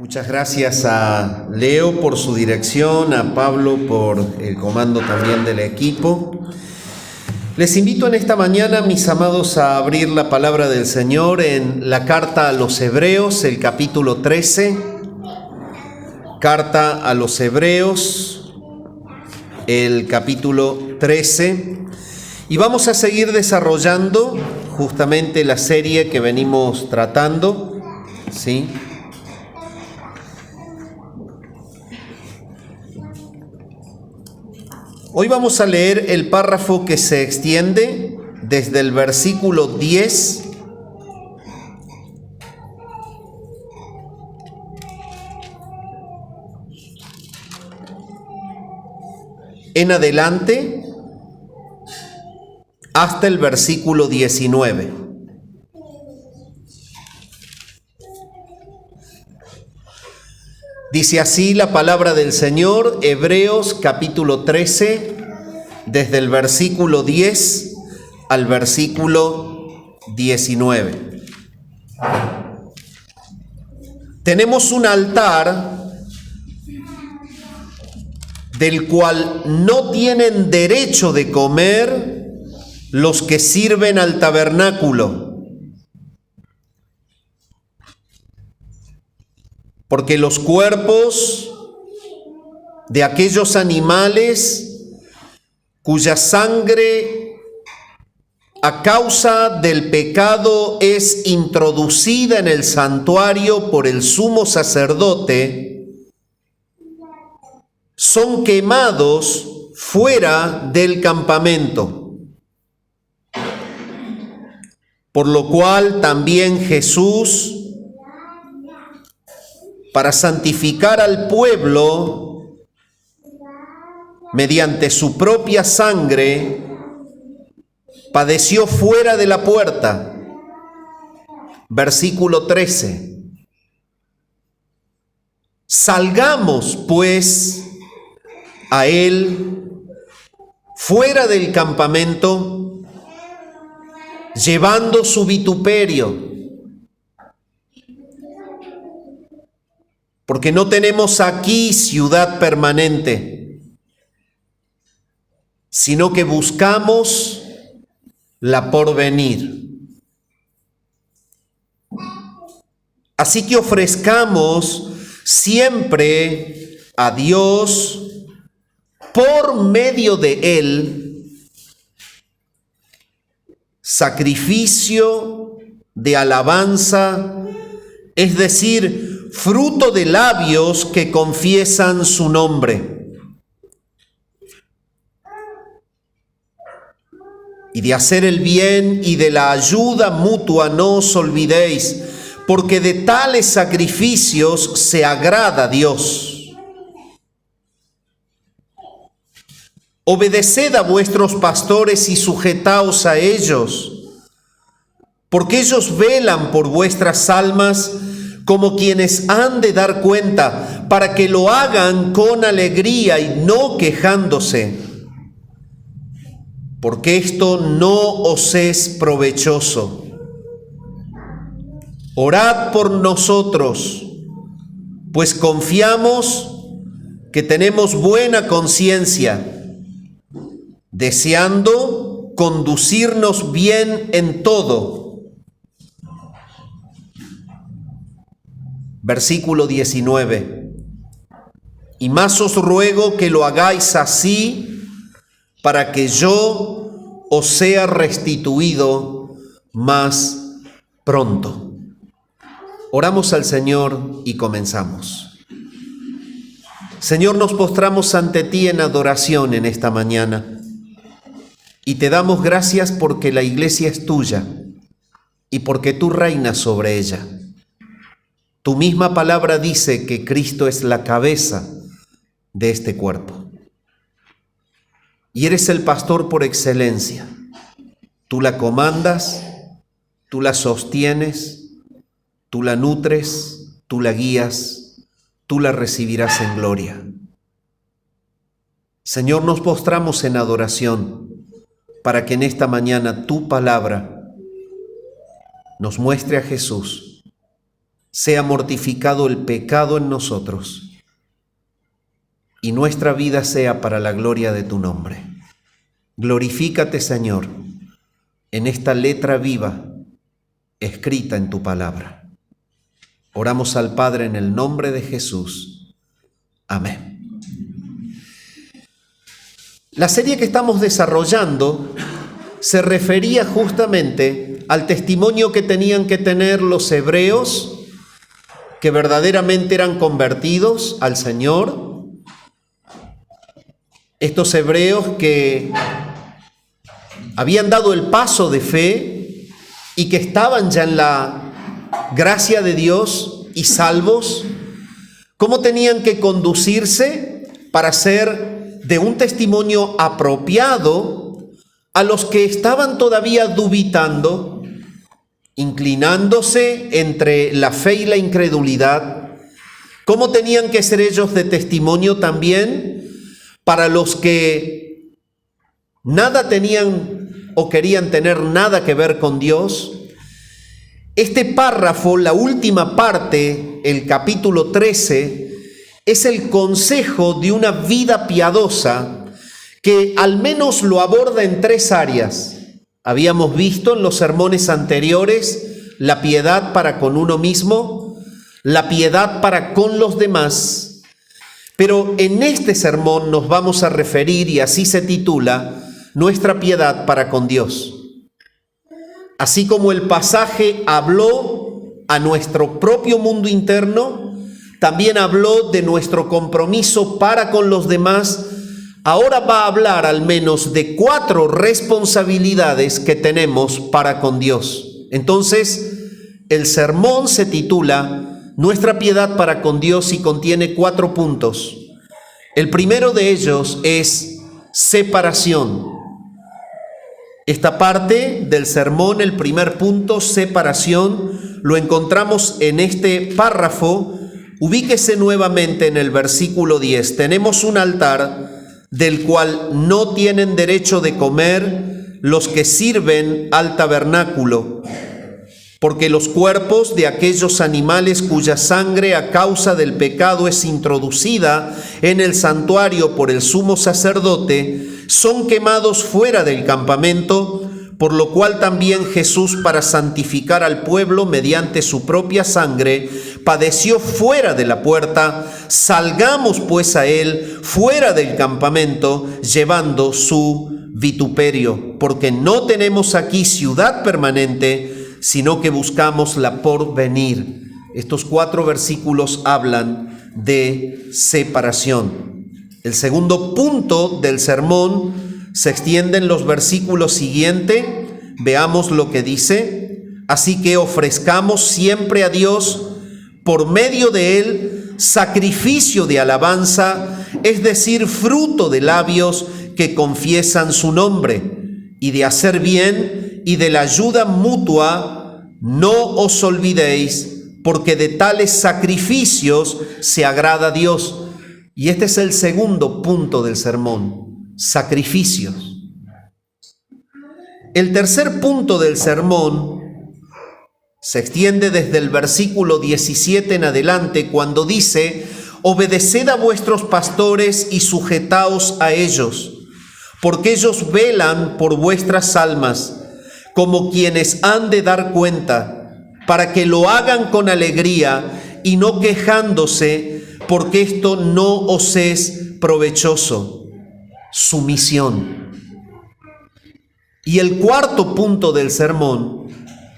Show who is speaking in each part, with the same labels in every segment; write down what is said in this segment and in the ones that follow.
Speaker 1: Muchas gracias a Leo por su dirección, a Pablo por el comando también del equipo. Les invito en esta mañana, mis amados, a abrir la palabra del Señor en la carta a los Hebreos, el capítulo 13. Carta a los Hebreos, el capítulo 13. Y vamos a seguir desarrollando justamente la serie que venimos tratando, ¿sí? Hoy vamos a leer el párrafo que se extiende desde el versículo 10 en adelante hasta el versículo 19. Dice así la palabra del Señor, Hebreos capítulo 13, desde el versículo 10 al versículo 19. Tenemos un altar del cual no tienen derecho de comer los que sirven al tabernáculo, porque los cuerpos de aquellos animales cuya sangre a causa del pecado es introducida en el santuario por el sumo sacerdote, son quemados fuera del campamento. Por lo cual también Jesús, para santificar al pueblo mediante su propia sangre, padeció fuera de la puerta. Versículo 13. Salgamos, pues, a él fuera del campamento, llevando su vituperio, porque no tenemos aquí ciudad permanente, sino que buscamos la porvenir. Así que ofrezcamos siempre a Dios, por medio de Él, sacrificio de alabanza, es decir, fruto de labios que confiesan su nombre. Y de hacer el bien y de la ayuda mutua no os olvidéis, porque de tales sacrificios se agrada a Dios. Obedeced a vuestros pastores y sujetaos a ellos, porque ellos velan por vuestras almas como quienes han de dar cuenta, para que lo hagan con alegría y no quejándose, porque esto no os es provechoso. Orad por nosotros, pues confiamos que tenemos buena conciencia, deseando conducirnos bien en todo. Versículo 19. Y más os ruego que lo hagáis así, para que yo os sea restituido más pronto. Oramos al Señor y comenzamos. Señor, nos postramos ante ti en adoración en esta mañana y te damos gracias porque la iglesia es tuya y porque tú reinas sobre ella. Tu misma palabra dice que Cristo es la cabeza de este cuerpo. Y eres el pastor por excelencia. Tú la comandas, tú la sostienes, tú la nutres, tú la guías, tú la recibirás en gloria. Señor, nos postramos en adoración para que en esta mañana tu palabra nos muestre a Jesús, sea mortificado el pecado en nosotros y nuestra vida sea para la gloria de tu nombre. Glorifícate, Señor, en esta letra viva escrita en tu palabra. Oramos al Padre en el nombre de Jesús. Amén. La serie que estamos desarrollando se refería justamente al testimonio que tenían que tener los hebreos que verdaderamente eran convertidos al Señor. Estos hebreos que habían dado el paso de fe y que estaban ya en la gracia de Dios y salvos, ¿cómo tenían que conducirse para ser de un testimonio apropiado a los que estaban todavía dubitando, inclinándose entre la fe y la incredulidad? ¿Cómo tenían que ser ellos de testimonio también para los que nada tenían o querían tener nada que ver con Dios? Este párrafo, la última parte, el capítulo 13, es el consejo de una vida piadosa que al menos lo aborda en 3 áreas. Habíamos visto en los sermones anteriores la piedad para con uno mismo, la piedad para con los demás, pero en este sermón nos vamos a referir, y así se titula, nuestra piedad para con Dios. Así como el pasaje habló a nuestro propio mundo interno, también habló de nuestro compromiso para con los demás. Ahora va a hablar al menos de 4 responsabilidades que tenemos para con Dios. Entonces, el sermón se titula Nuestra piedad para con Dios y contiene 4 puntos. El primero de ellos es separación. Esta parte del sermón, el primer punto, separación, lo encontramos en este párrafo. Ubíquese nuevamente en el versículo 10. Tenemos un altar del cual no tienen derecho de comer los que sirven al tabernáculo, porque los cuerpos de aquellos animales cuya sangre a causa del pecado es introducida en el santuario por el sumo sacerdote, son quemados fuera del campamento, por lo cual también Jesús, para santificar al pueblo mediante su propia sangre, padeció fuera de la puerta. Salgamos pues a él fuera del campamento, llevando su vituperio, porque no tenemos aquí ciudad permanente, sino que buscamos la porvenir. Estos 4 versículos hablan de separación. El segundo punto del sermón se extiende en los versículos siguientes. Veamos lo que dice. Así que ofrezcamos siempre a Dios, por medio de él, sacrificio de alabanza, es decir, fruto de labios que confiesan su nombre, y de hacer bien y de la ayuda mutua, no os olvidéis, porque de tales sacrificios se agrada a Dios. Y este es el segundo punto del sermón, sacrificios. El tercer punto del sermón se extiende desde el versículo 17 en adelante, cuando dice: obedeced a vuestros pastores y sujetaos a ellos, porque ellos velan por vuestras almas, como quienes han de dar cuenta, para que lo hagan con alegría y no quejándose, porque esto no os es provechoso. Sumisión. Y el cuarto punto del sermón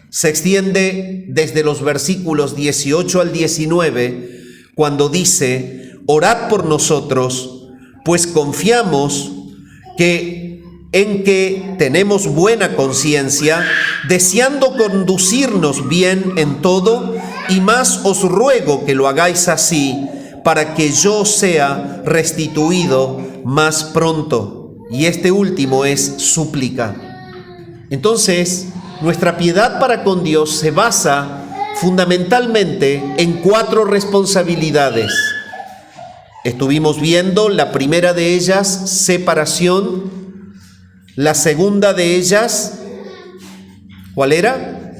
Speaker 1: se extiende desde los versículos 18 al 19, cuando dice: orad por nosotros, pues confiamos en que tenemos buena conciencia, deseando conducirnos bien en todo, y más os ruego que lo hagáis así, para que yo sea restituido más pronto. Y este último es súplica. Entonces, nuestra piedad para con Dios se basa fundamentalmente en 4 responsabilidades. Estuvimos viendo la primera de ellas, separación. La segunda de ellas, ¿cuál era?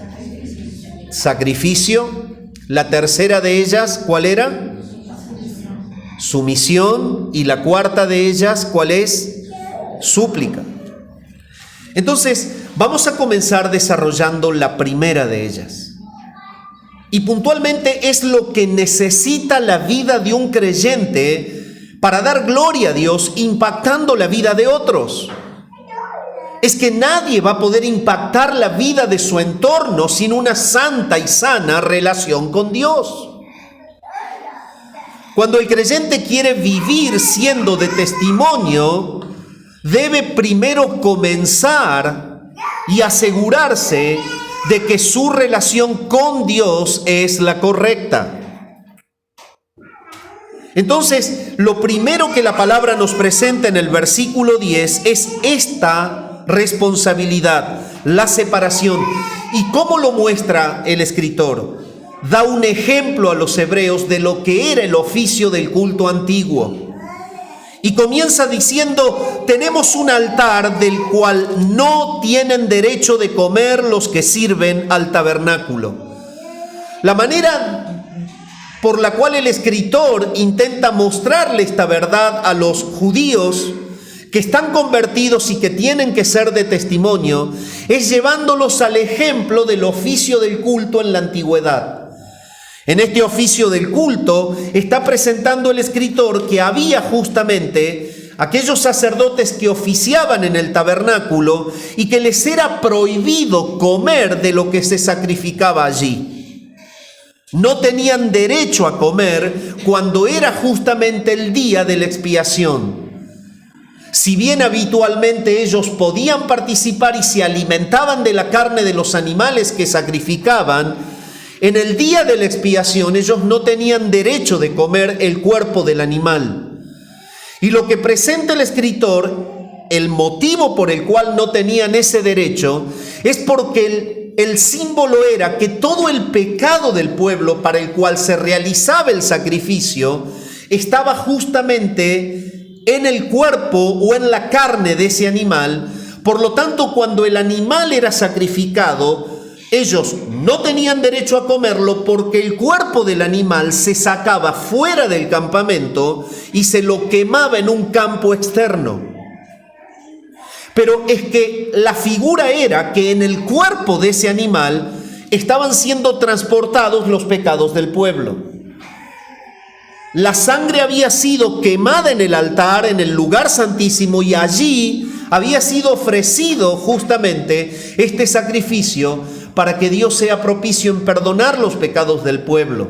Speaker 1: Sacrificio. La tercera de ellas, ¿cuál era? Sumisión. Y la cuarta de ellas, ¿cuál es? Súplica. Entonces, vamos a comenzar desarrollando la primera de ellas. Y puntualmente es lo que necesita la vida de un creyente para dar gloria a Dios, impactando la vida de otros. Es que nadie va a poder impactar la vida de su entorno sin una santa y sana relación con Dios. Cuando el creyente quiere vivir siendo de testimonio, debe primero comenzar y asegurarse de que su relación con Dios es la correcta. Entonces, lo primero que la palabra nos presenta en el versículo 10 es esta responsabilidad, la separación. ¿Y cómo lo muestra el escritor? Da un ejemplo a los hebreos de lo que era el oficio del culto antiguo. Y comienza diciendo, tenemos un altar del cual no tienen derecho de comer los que sirven al tabernáculo. La manera por la cual el escritor intenta mostrarle esta verdad a los judíos que están convertidos y que tienen que ser de testimonio, es llevándolos al ejemplo del oficio del culto en la antigüedad. En este oficio del culto está presentando el escritor que había justamente aquellos sacerdotes que oficiaban en el tabernáculo y que les era prohibido comer de lo que se sacrificaba allí. No tenían derecho a comer cuando era justamente el día de la expiación. Si bien habitualmente ellos podían participar y se alimentaban de la carne de los animales que sacrificaban, en el día de la expiación ellos no tenían derecho de comer el cuerpo del animal. Y lo que presenta el escritor, el motivo por el cual no tenían ese derecho, es porque el símbolo era que todo el pecado del pueblo para el cual se realizaba el sacrificio estaba justamente en el cuerpo o en la carne de ese animal. Por lo tanto, cuando el animal era sacrificado, ellos no tenían derecho a comerlo porque el cuerpo del animal se sacaba fuera del campamento y se lo quemaba en un campo externo. Pero es que la figura era que en el cuerpo de ese animal estaban siendo transportados los pecados del pueblo. La sangre había sido quemada en el altar, en el lugar santísimo, y allí había sido ofrecido justamente este sacrificio para que Dios sea propicio en perdonar los pecados del pueblo.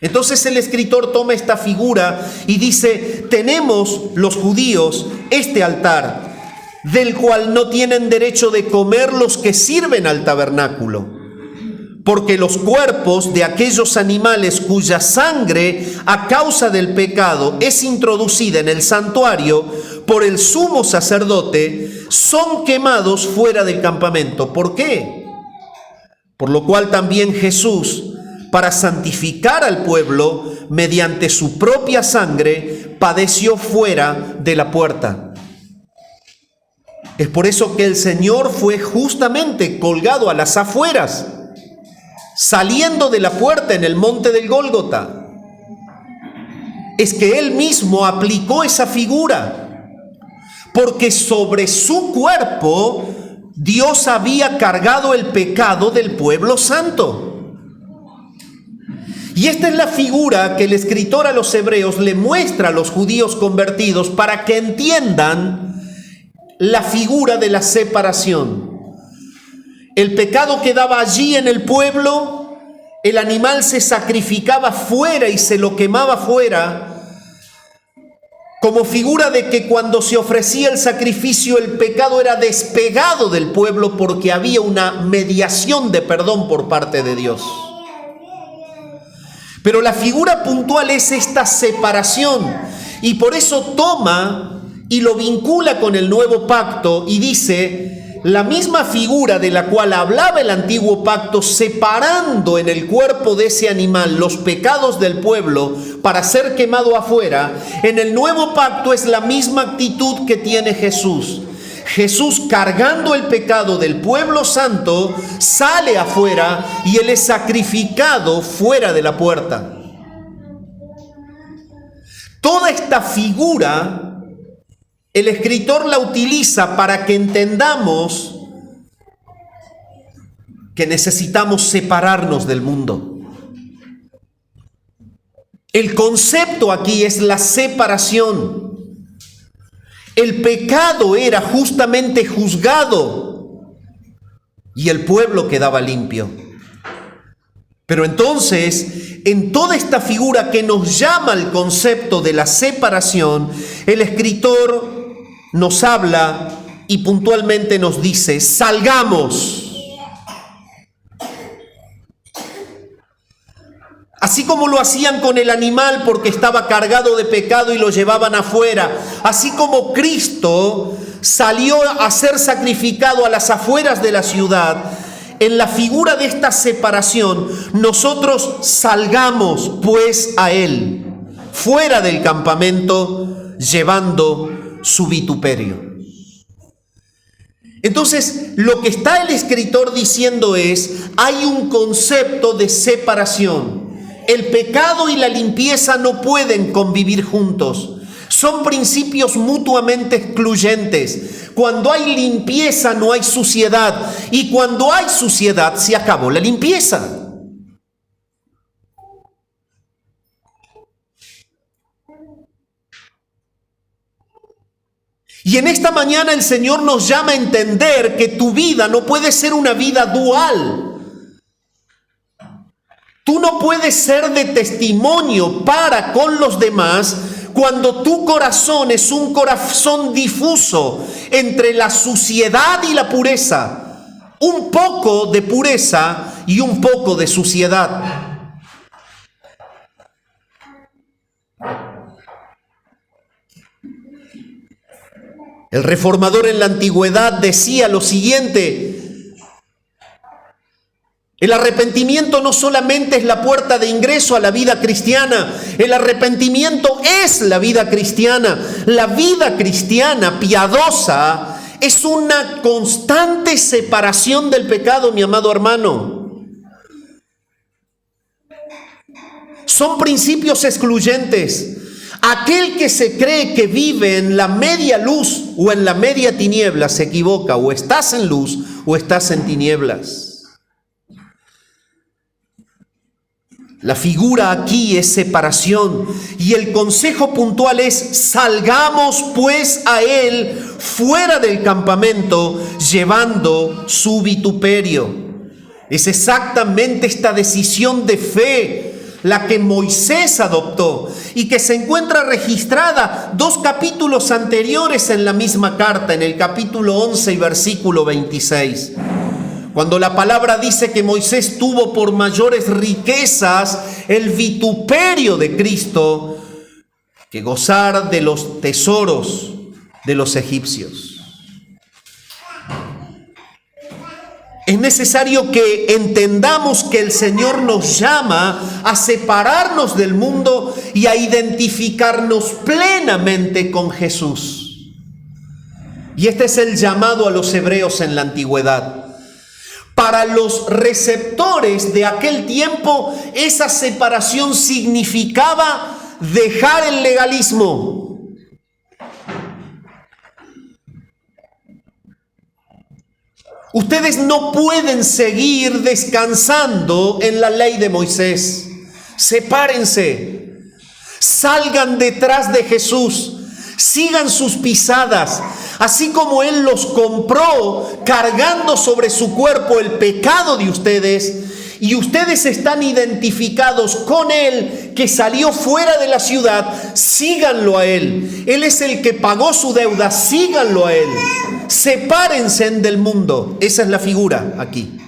Speaker 1: Entonces el escritor toma esta figura y dice, tenemos los judíos este altar, del cual no tienen derecho de comer los que sirven al tabernáculo, porque los cuerpos de aquellos animales cuya sangre a causa del pecado es introducida en el santuario por el sumo sacerdote, son quemados fuera del campamento. ¿Por qué? Por lo cual también Jesús, para santificar al pueblo, mediante su propia sangre, padeció fuera de la puerta. Es por eso que el Señor fue justamente colgado a las afueras, saliendo de la puerta en el monte del Gólgota. Es que Él mismo aplicó esa figura, porque sobre su cuerpo Dios había cargado el pecado del pueblo santo. Y esta es la figura que el escritor a los hebreos le muestra a los judíos convertidos para que entiendan la figura de la separación. El pecado quedaba allí en el pueblo, el animal se sacrificaba fuera y se lo quemaba fuera, como figura de que cuando se ofrecía el sacrificio el pecado era despegado del pueblo porque había una mediación de perdón por parte de Dios. Pero la figura puntual es esta separación, y por eso toma y lo vincula con el nuevo pacto y dice, la misma figura de la cual hablaba el antiguo pacto, separando en el cuerpo de ese animal los pecados del pueblo para ser quemado afuera, en el nuevo pacto es la misma actitud que tiene Jesús. Jesús, cargando el pecado del pueblo santo, sale afuera y Él es sacrificado fuera de la puerta. Toda esta figura, el escritor la utiliza para que entendamos que necesitamos separarnos del mundo. El concepto aquí es la separación. El pecado era justamente juzgado y el pueblo quedaba limpio. Pero entonces, en toda esta figura que nos llama al concepto de la separación, el escritor nos habla y puntualmente nos dice: salgamos. Así como lo hacían con el animal porque estaba cargado de pecado y lo llevaban afuera, así como Cristo salió a ser sacrificado a las afueras de la ciudad, en la figura de esta separación, nosotros salgamos pues a Él, fuera del campamento, llevando su vituperio. Entonces, lo que está el escritor diciendo es: hay un concepto de separación. El pecado y la limpieza no pueden convivir juntos. Son principios mutuamente excluyentes. Cuando hay limpieza no hay suciedad. Y cuando hay suciedad se acabó la limpieza. Y en esta mañana el Señor nos llama a entender que tu vida no puede ser una vida dual. Tú no puedes ser de testimonio para con los demás cuando tu corazón es un corazón difuso entre la suciedad y la pureza. Un poco de pureza y un poco de suciedad. El reformador en la antigüedad decía lo siguiente: el arrepentimiento no solamente es la puerta de ingreso a la vida cristiana, el arrepentimiento es la vida cristiana. La vida cristiana piadosa es una constante separación del pecado, mi amado hermano. Son principios excluyentes. Aquel que se cree que vive en la media luz o en la media tiniebla se equivoca. O estás en luz o estás en tinieblas. La figura aquí es separación y el consejo puntual es: salgamos pues a Él fuera del campamento, llevando su vituperio. Es exactamente esta decisión de fe la que Moisés adoptó y que se encuentra registrada 2 capítulos anteriores en la misma carta, en el capítulo 11 y versículo 26. Cuando la palabra dice que Moisés tuvo por mayores riquezas el vituperio de Cristo que gozar de los tesoros de los egipcios. Es necesario que entendamos que el Señor nos llama a separarnos del mundo y a identificarnos plenamente con Jesús. Y este es el llamado a los hebreos en la antigüedad. Para los receptores de aquel tiempo, esa separación significaba dejar el legalismo. Ustedes no pueden seguir descansando en la ley de Moisés. Sepárense, salgan detrás de Jesús. Sigan sus pisadas, así como Él los compró cargando sobre su cuerpo el pecado de ustedes, y ustedes están identificados con Él que salió fuera de la ciudad. Síganlo a Él. Él es el que pagó su deuda, síganlo a Él. Sepárense del mundo. Esa es la figura aquí.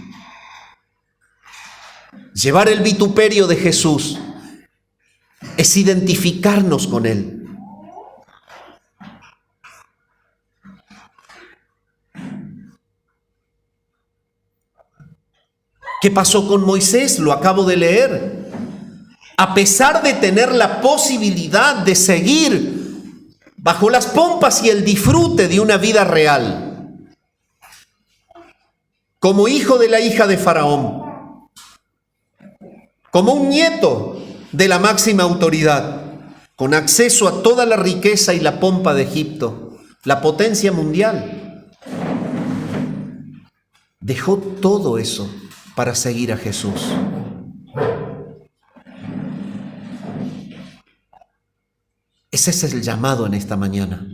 Speaker 1: Llevar el vituperio de Jesús es identificarnos con Él. ¿Qué pasó con Moisés? Lo acabo de leer. A pesar de tener la posibilidad de seguir bajo las pompas y el disfrute de una vida real, como hijo de la hija de Faraón, como un nieto de la máxima autoridad, con acceso a toda la riqueza y la pompa de Egipto, la potencia mundial. Dejó todo eso para seguir a Jesús. Ese es el llamado en esta mañana.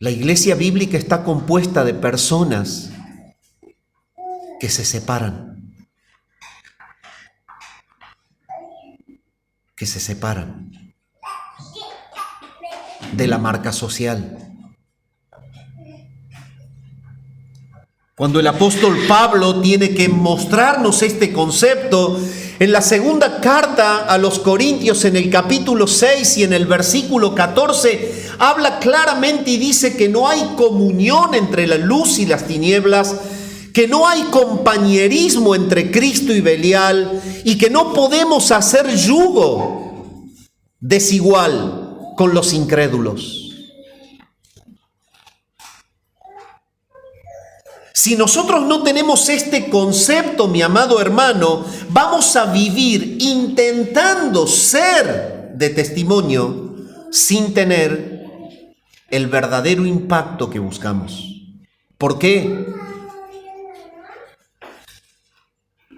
Speaker 1: La iglesia bíblica está compuesta de personas que se separan, de la marca social. Cuando el apóstol Pablo tiene que mostrarnos este concepto, en la segunda carta a los Corintios, en el capítulo 6 y en el versículo 14, habla claramente y dice que no hay comunión entre la luz y las tinieblas, que no hay compañerismo entre Cristo y Belial, y que no podemos hacer yugo desigual con los incrédulos. Si nosotros no tenemos este concepto, mi amado hermano, vamos a vivir intentando ser de testimonio sin tener el verdadero impacto que buscamos. ¿Por qué?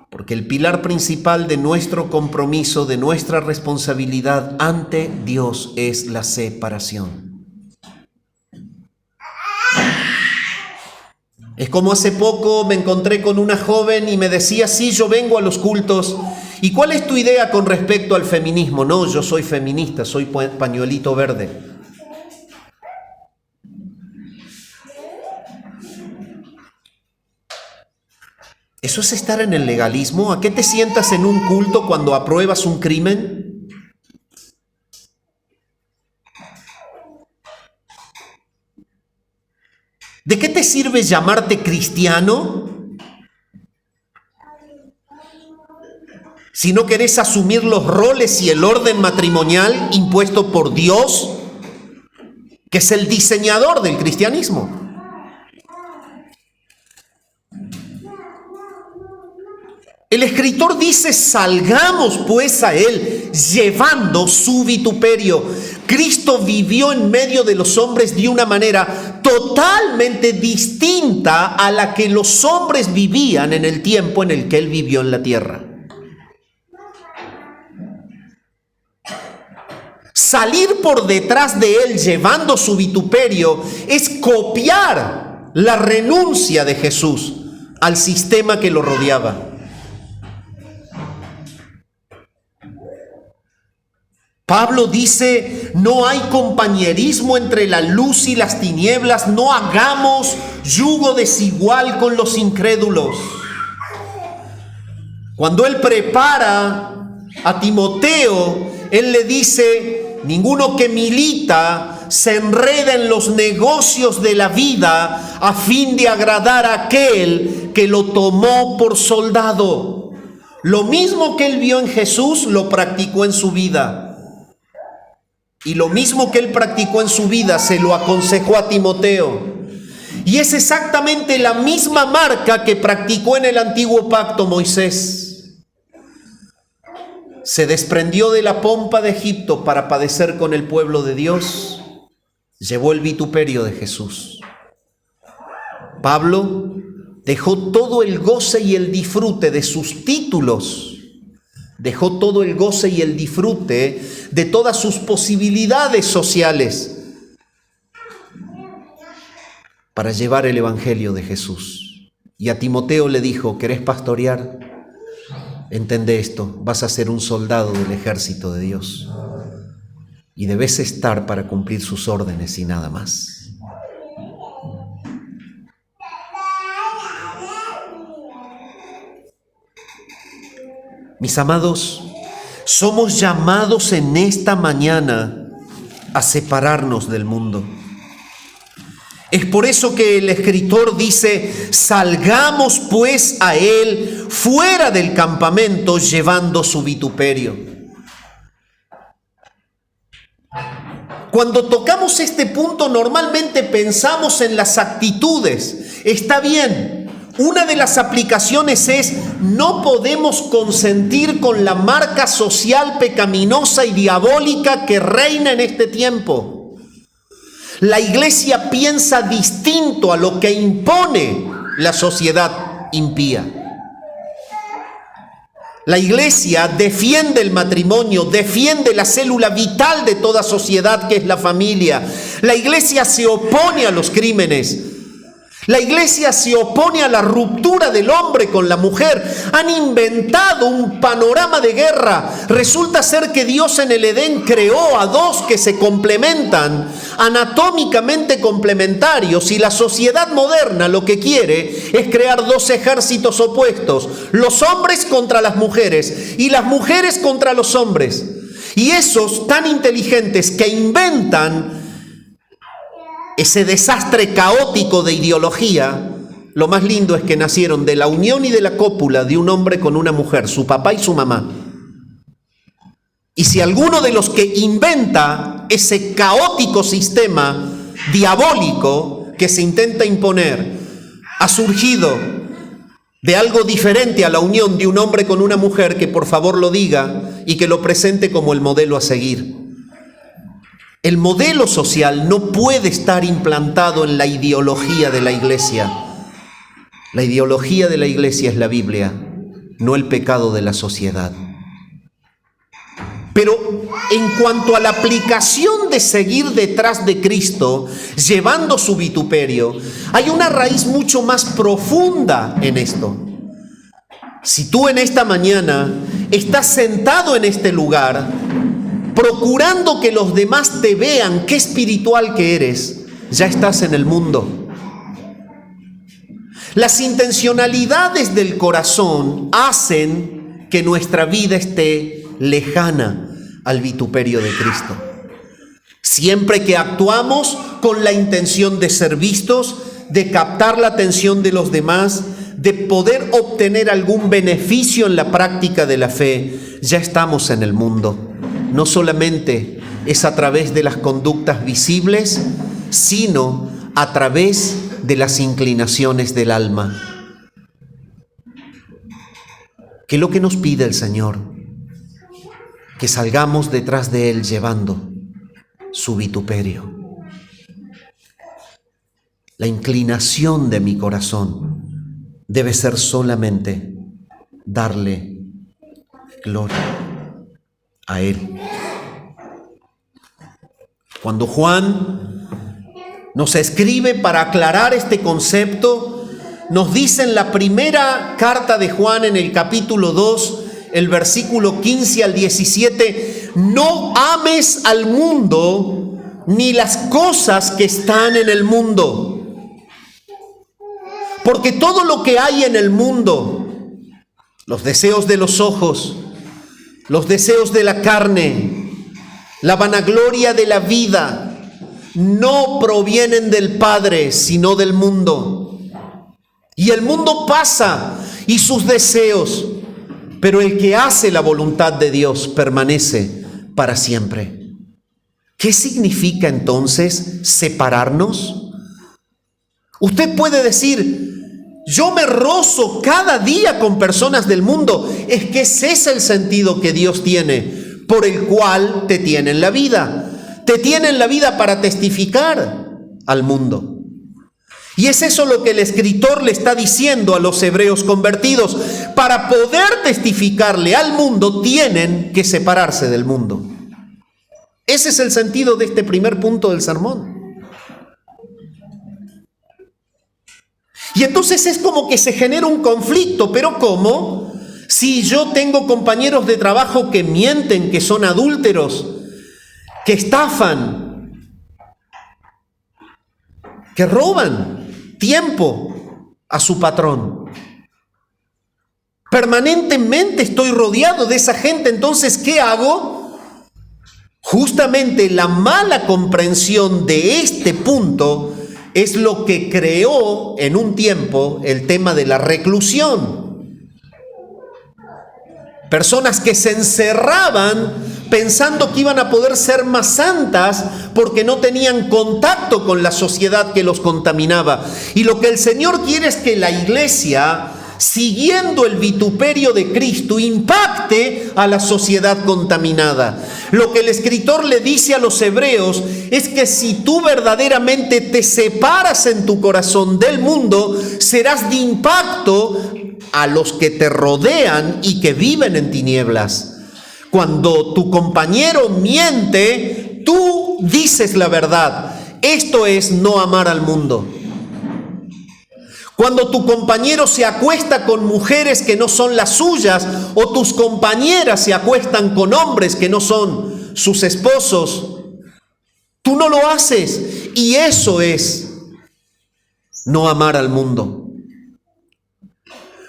Speaker 1: Porque el pilar principal de nuestro compromiso, de nuestra responsabilidad ante Dios es la separación. Es como hace poco me encontré con una joven y me decía, sí, yo vengo a los cultos. ¿Y cuál es tu idea con respecto al feminismo? No, yo soy feminista, soy pañuelito verde. ¿Eso es estar en el legalismo? ¿A qué te sientas en un culto cuando apruebas un crimen? ¿De qué te sirve llamarte cristiano si no querés asumir los roles y el orden matrimonial impuesto por Dios, que es el diseñador del cristianismo? El escritor dice, salgamos pues a él, llevando su vituperio. Cristo vivió en medio de los hombres de una manera totalmente distinta a la que los hombres vivían en el tiempo en el que él vivió en la tierra. Salir por detrás de él llevando su vituperio es copiar la renuncia de Jesús al sistema que lo rodeaba. Pablo dice, no hay compañerismo entre la luz y las tinieblas, no hagamos yugo desigual con los incrédulos. Cuando él prepara a Timoteo, él le dice, ninguno que milita se enreda en los negocios de la vida a fin de agradar a aquel que lo tomó por soldado. Lo mismo que él vio en Jesús, lo practicó en su vida. Y lo mismo que él practicó en su vida, se lo aconsejó a Timoteo. Y es exactamente la misma marca que practicó en el antiguo pacto Moisés. Se desprendió de la pompa de Egipto para padecer con el pueblo de Dios. Llevó el vituperio de Jesús. Pablo dejó todo el goce y el disfrute de sus títulos. Dejó todo el goce y el disfrute de todas sus posibilidades sociales para llevar el evangelio de Jesús. Y a Timoteo le dijo, ¿querés pastorear? Entende esto, vas a ser un soldado del ejército de Dios y debes estar para cumplir sus órdenes y nada más. Mis amados, somos llamados en esta mañana a separarnos del mundo. Es por eso que el escritor dice, salgamos pues a él fuera del campamento llevando su vituperio. Cuando tocamos este punto, normalmente pensamos en las actitudes. Está bien. Una de las aplicaciones es: no podemos consentir con la marca social pecaminosa y diabólica que reina en este tiempo. La iglesia piensa distinto a lo que impone la sociedad impía. La iglesia defiende el matrimonio, defiende la célula vital de toda sociedad, que es la familia. La iglesia se opone a los crímenes. La iglesia se opone a la ruptura del hombre con la mujer. Han inventado un panorama de guerra. Resulta ser que Dios en el Edén creó a dos que se complementan, anatómicamente complementarios, y la sociedad moderna lo que quiere es crear dos ejércitos opuestos: los hombres contra las mujeres y las mujeres contra los hombres. Y esos tan inteligentes que inventan ese desastre caótico de ideología, lo más lindo es que nacieron de la unión y de la cópula de un hombre con una mujer, su papá y su mamá. Y si alguno de los que inventa ese caótico sistema diabólico que se intenta imponer ha surgido de algo diferente a la unión de un hombre con una mujer, que por favor lo diga y que lo presente como el modelo a seguir. El modelo social no puede estar implantado en la ideología de la iglesia. La ideología de la iglesia es la Biblia, no el pecado de la sociedad. Pero en cuanto a la aplicación de seguir detrás de Cristo, llevando su vituperio, hay una raíz mucho más profunda en esto. Si tú en esta mañana estás sentado en este lugar, procurando que los demás te vean qué espiritual que eres, ya estás en el mundo. Las intencionalidades del corazón hacen que nuestra vida esté lejana al vituperio de Cristo. Siempre que actuamos con la intención de ser vistos, de captar la atención de los demás, de poder obtener algún beneficio en la práctica de la fe, ya estamos en el mundo. No solamente es a través de las conductas visibles, sino a través de las inclinaciones del alma. ¿Qué es lo que nos pide el Señor? Que salgamos detrás de Él llevando su vituperio. La inclinación de mi corazón debe ser solamente darle gloria a Él. Cuando Juan nos escribe para aclarar este concepto, nos dice en la primera carta de Juan, en el capítulo 2, el versículo 15 al 17, no ames al mundo ni las cosas que están en el mundo. Porque todo lo que hay en el mundo, los deseos de los ojos, los deseos de la carne, la vanagloria de la vida, no provienen del Padre, sino del mundo. Y el mundo pasa y sus deseos, pero el que hace la voluntad de Dios permanece para siempre. ¿Qué significa entonces separarnos? Usted puede decir: yo me rozo cada día con personas del mundo. Es que ese es el sentido que Dios tiene, por el cual te tiene en la vida. Te tiene en la vida para testificar al mundo. Y es eso lo que el escritor le está diciendo a los hebreos convertidos. Para poder testificarle al mundo, tienen que separarse del mundo. Ese es el sentido de este primer punto del sermón. Y entonces es como que se genera un conflicto. ¿Pero cómo? Si yo tengo compañeros de trabajo que mienten, que son adúlteros, que estafan, que roban tiempo a su patrón. Permanentemente estoy rodeado de esa gente. Entonces, ¿qué hago? Justamente la mala comprensión de este punto es lo que creó en un tiempo el tema de la reclusión. Personas que se encerraban pensando que iban a poder ser más santas porque no tenían contacto con la sociedad que los contaminaba. Y lo que el Señor quiere es que la iglesia, siguiendo el vituperio de Cristo, impacte a la sociedad contaminada. Lo que el escritor le dice a los hebreos es que si tú verdaderamente te separas en tu corazón del mundo, serás de impacto a los que te rodean y que viven en tinieblas. Cuando tu compañero miente, tú dices la verdad. Esto es no amar al mundo. Cuando tu compañero se acuesta con mujeres que no son las suyas, o tus compañeras se acuestan con hombres que no son sus esposos, tú no lo haces. Y eso es no amar al mundo.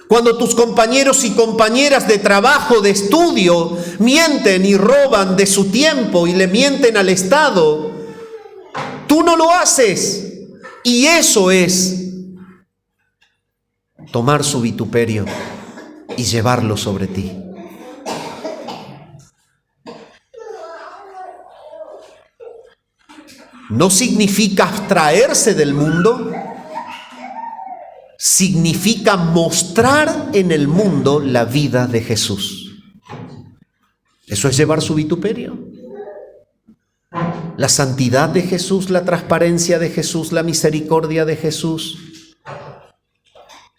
Speaker 1: Cuando tus compañeros y compañeras de trabajo, de estudio, mienten y roban de su tiempo y le mienten al Estado, tú no lo haces. Y eso es tomar su vituperio y llevarlo sobre ti. No significa abstraerse del mundo, significa mostrar en el mundo la vida de Jesús. Eso es llevar su vituperio. La santidad de Jesús, la transparencia de Jesús, la misericordia de Jesús,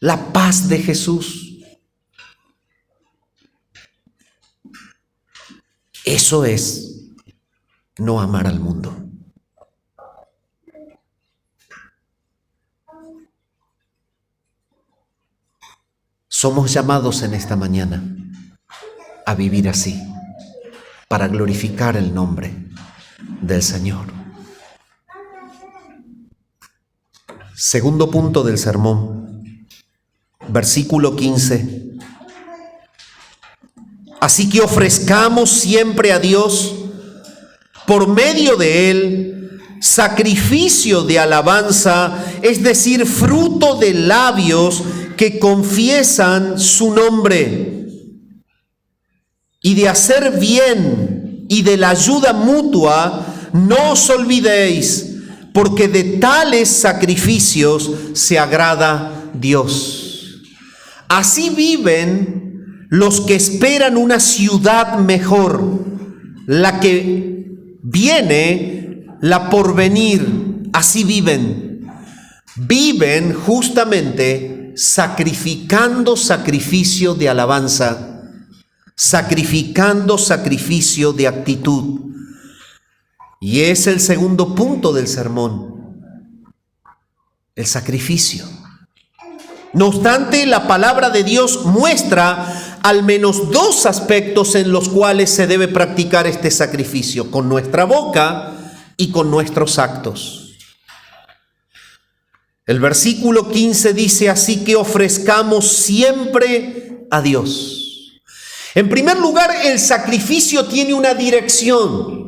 Speaker 1: la paz de Jesús. Eso es no amar al mundo. Somos llamados en esta mañana a vivir así, para glorificar el nombre del Señor. Segundo punto del sermón, versículo 15. Así que ofrezcamos siempre a Dios, por medio de Él, sacrificio de alabanza, es decir, fruto de labios que confiesan su nombre, y de hacer bien y de la ayuda mutua no os olvidéis, porque de tales sacrificios se agrada Dios. Así viven los que esperan una ciudad mejor, la que viene, la porvenir. Así viven. Viven justamente sacrificando sacrificio de alabanza, sacrificando sacrificio de actitud. Y es el segundo punto del sermón, el sacrificio. No obstante, la palabra de Dios muestra al menos dos aspectos en los cuales se debe practicar este sacrificio: con nuestra boca y con nuestros actos. El versículo 15 dice: así que ofrezcamos siempre a Dios. En primer lugar, el sacrificio tiene una dirección.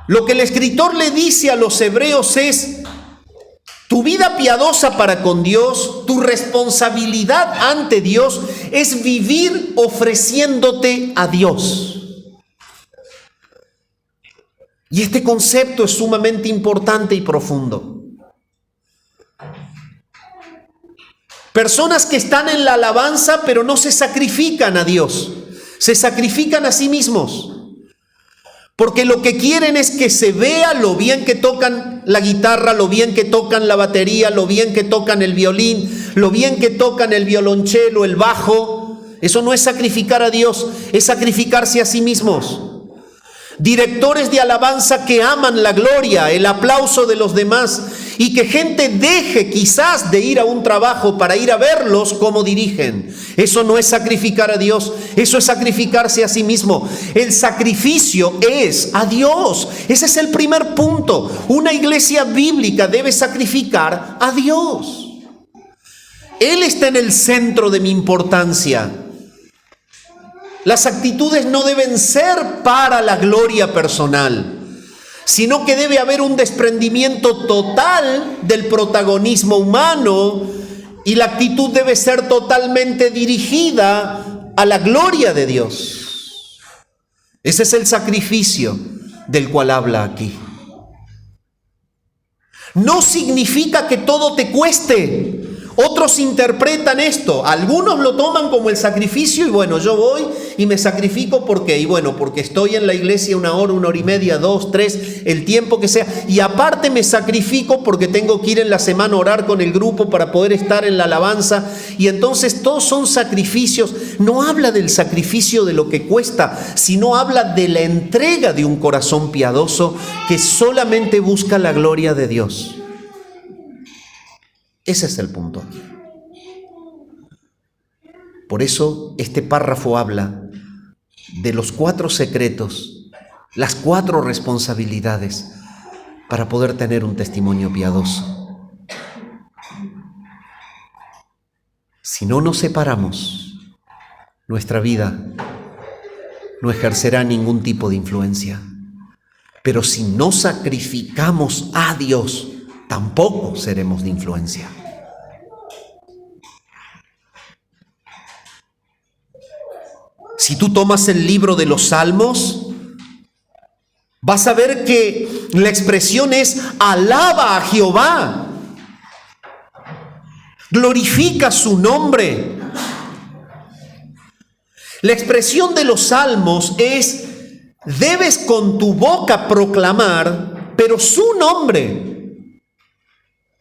Speaker 1: Lo que el escritor le dice a los hebreos es: tu vida piadosa para con Dios, tu responsabilidad ante Dios es vivir ofreciéndote a Dios. Y este concepto es sumamente importante y profundo. Personas que están en la alabanza pero no se sacrifican a Dios, se sacrifican a sí mismos. Porque lo que quieren es que se vea lo bien que tocan la guitarra, lo bien que tocan la batería, lo bien que tocan el violín, lo bien que tocan el violonchelo, el bajo. Eso no es sacrificar a Dios, es sacrificarse a sí mismos. Directores de alabanza que aman la gloria, el aplauso de los demás, y que gente deje quizás de ir a un trabajo para ir a verlos cómo dirigen. Eso no es sacrificar a Dios, eso es sacrificarse a sí mismo. El sacrificio es a Dios. Ese es el primer punto. Una iglesia bíblica debe sacrificar a Dios. Él está en el centro de mi importancia. Las actitudes no deben ser para la gloria personal, sino que debe haber un desprendimiento total del protagonismo humano, y la actitud debe ser totalmente dirigida a la gloria de Dios. Ese es el sacrificio del cual habla aquí. No significa que todo te cueste. Otros interpretan esto, algunos lo toman como el sacrificio y bueno, yo voy y me sacrifico porque estoy en la iglesia 1 hora, 1 hora y media, 2, 3, el tiempo que sea, y aparte me sacrifico porque tengo que ir en la semana a orar con el grupo para poder estar en la alabanza, y entonces todos son sacrificios. No habla del sacrificio de lo que cuesta, sino habla de la entrega de un corazón piadoso que solamente busca la gloria de Dios. Ese es el punto aquí. Por eso este párrafo habla de los 4 secretos, las 4 responsabilidades para poder tener un testimonio piadoso. Si no nos separamos, nuestra vida no ejercerá ningún tipo de influencia. Pero si no sacrificamos a Dios, tampoco seremos de influencia. Si tú tomas el libro de los Salmos, vas a ver que la expresión es alaba a Jehová, glorifica su nombre. La expresión de los Salmos es: debes con tu boca proclamar, pero su nombre.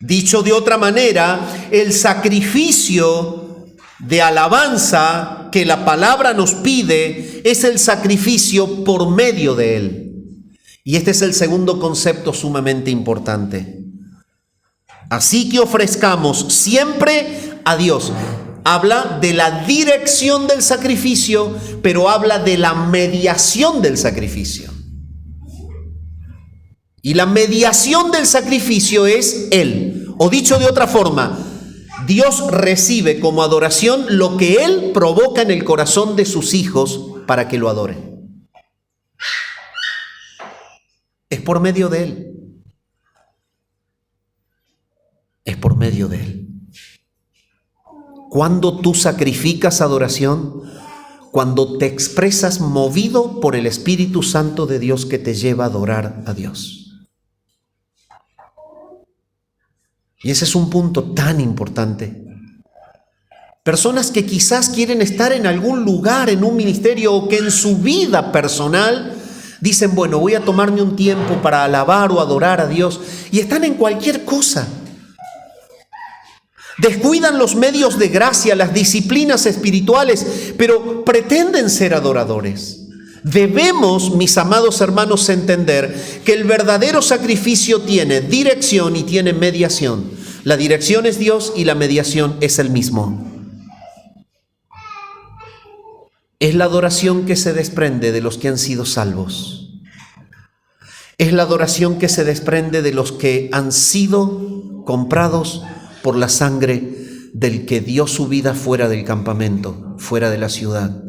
Speaker 1: Dicho de otra manera, el sacrificio de alabanza que la palabra nos pide es el sacrificio por medio de Él. Y este es el segundo concepto sumamente importante. Así que ofrezcamos siempre a Dios. Habla de la dirección del sacrificio, pero habla de la mediación del sacrificio. Y la mediación del sacrificio es Él. O dicho de otra forma, Dios recibe como adoración lo que Él provoca en el corazón de sus hijos para que lo adoren. Es por medio de Él. Es por medio de Él. Cuando tú sacrificas adoración, cuando te expresas movido por el Espíritu Santo de Dios que te lleva a adorar a Dios. Y ese es un punto tan importante. Personas que quizás quieren estar en algún lugar, en un ministerio, o que en su vida personal dicen, bueno, voy a tomarme un tiempo para alabar o adorar a Dios, y están en cualquier cosa. Descuidan los medios de gracia, las disciplinas espirituales, pero pretenden ser adoradores. Debemos, mis amados hermanos, entender que el verdadero sacrificio tiene dirección y tiene mediación. La dirección es Dios y la mediación es Él mismo. Es la adoración que se desprende de los que han sido salvos. Es la adoración que se desprende de los que han sido comprados por la sangre del que dio su vida fuera del campamento, fuera de la ciudad.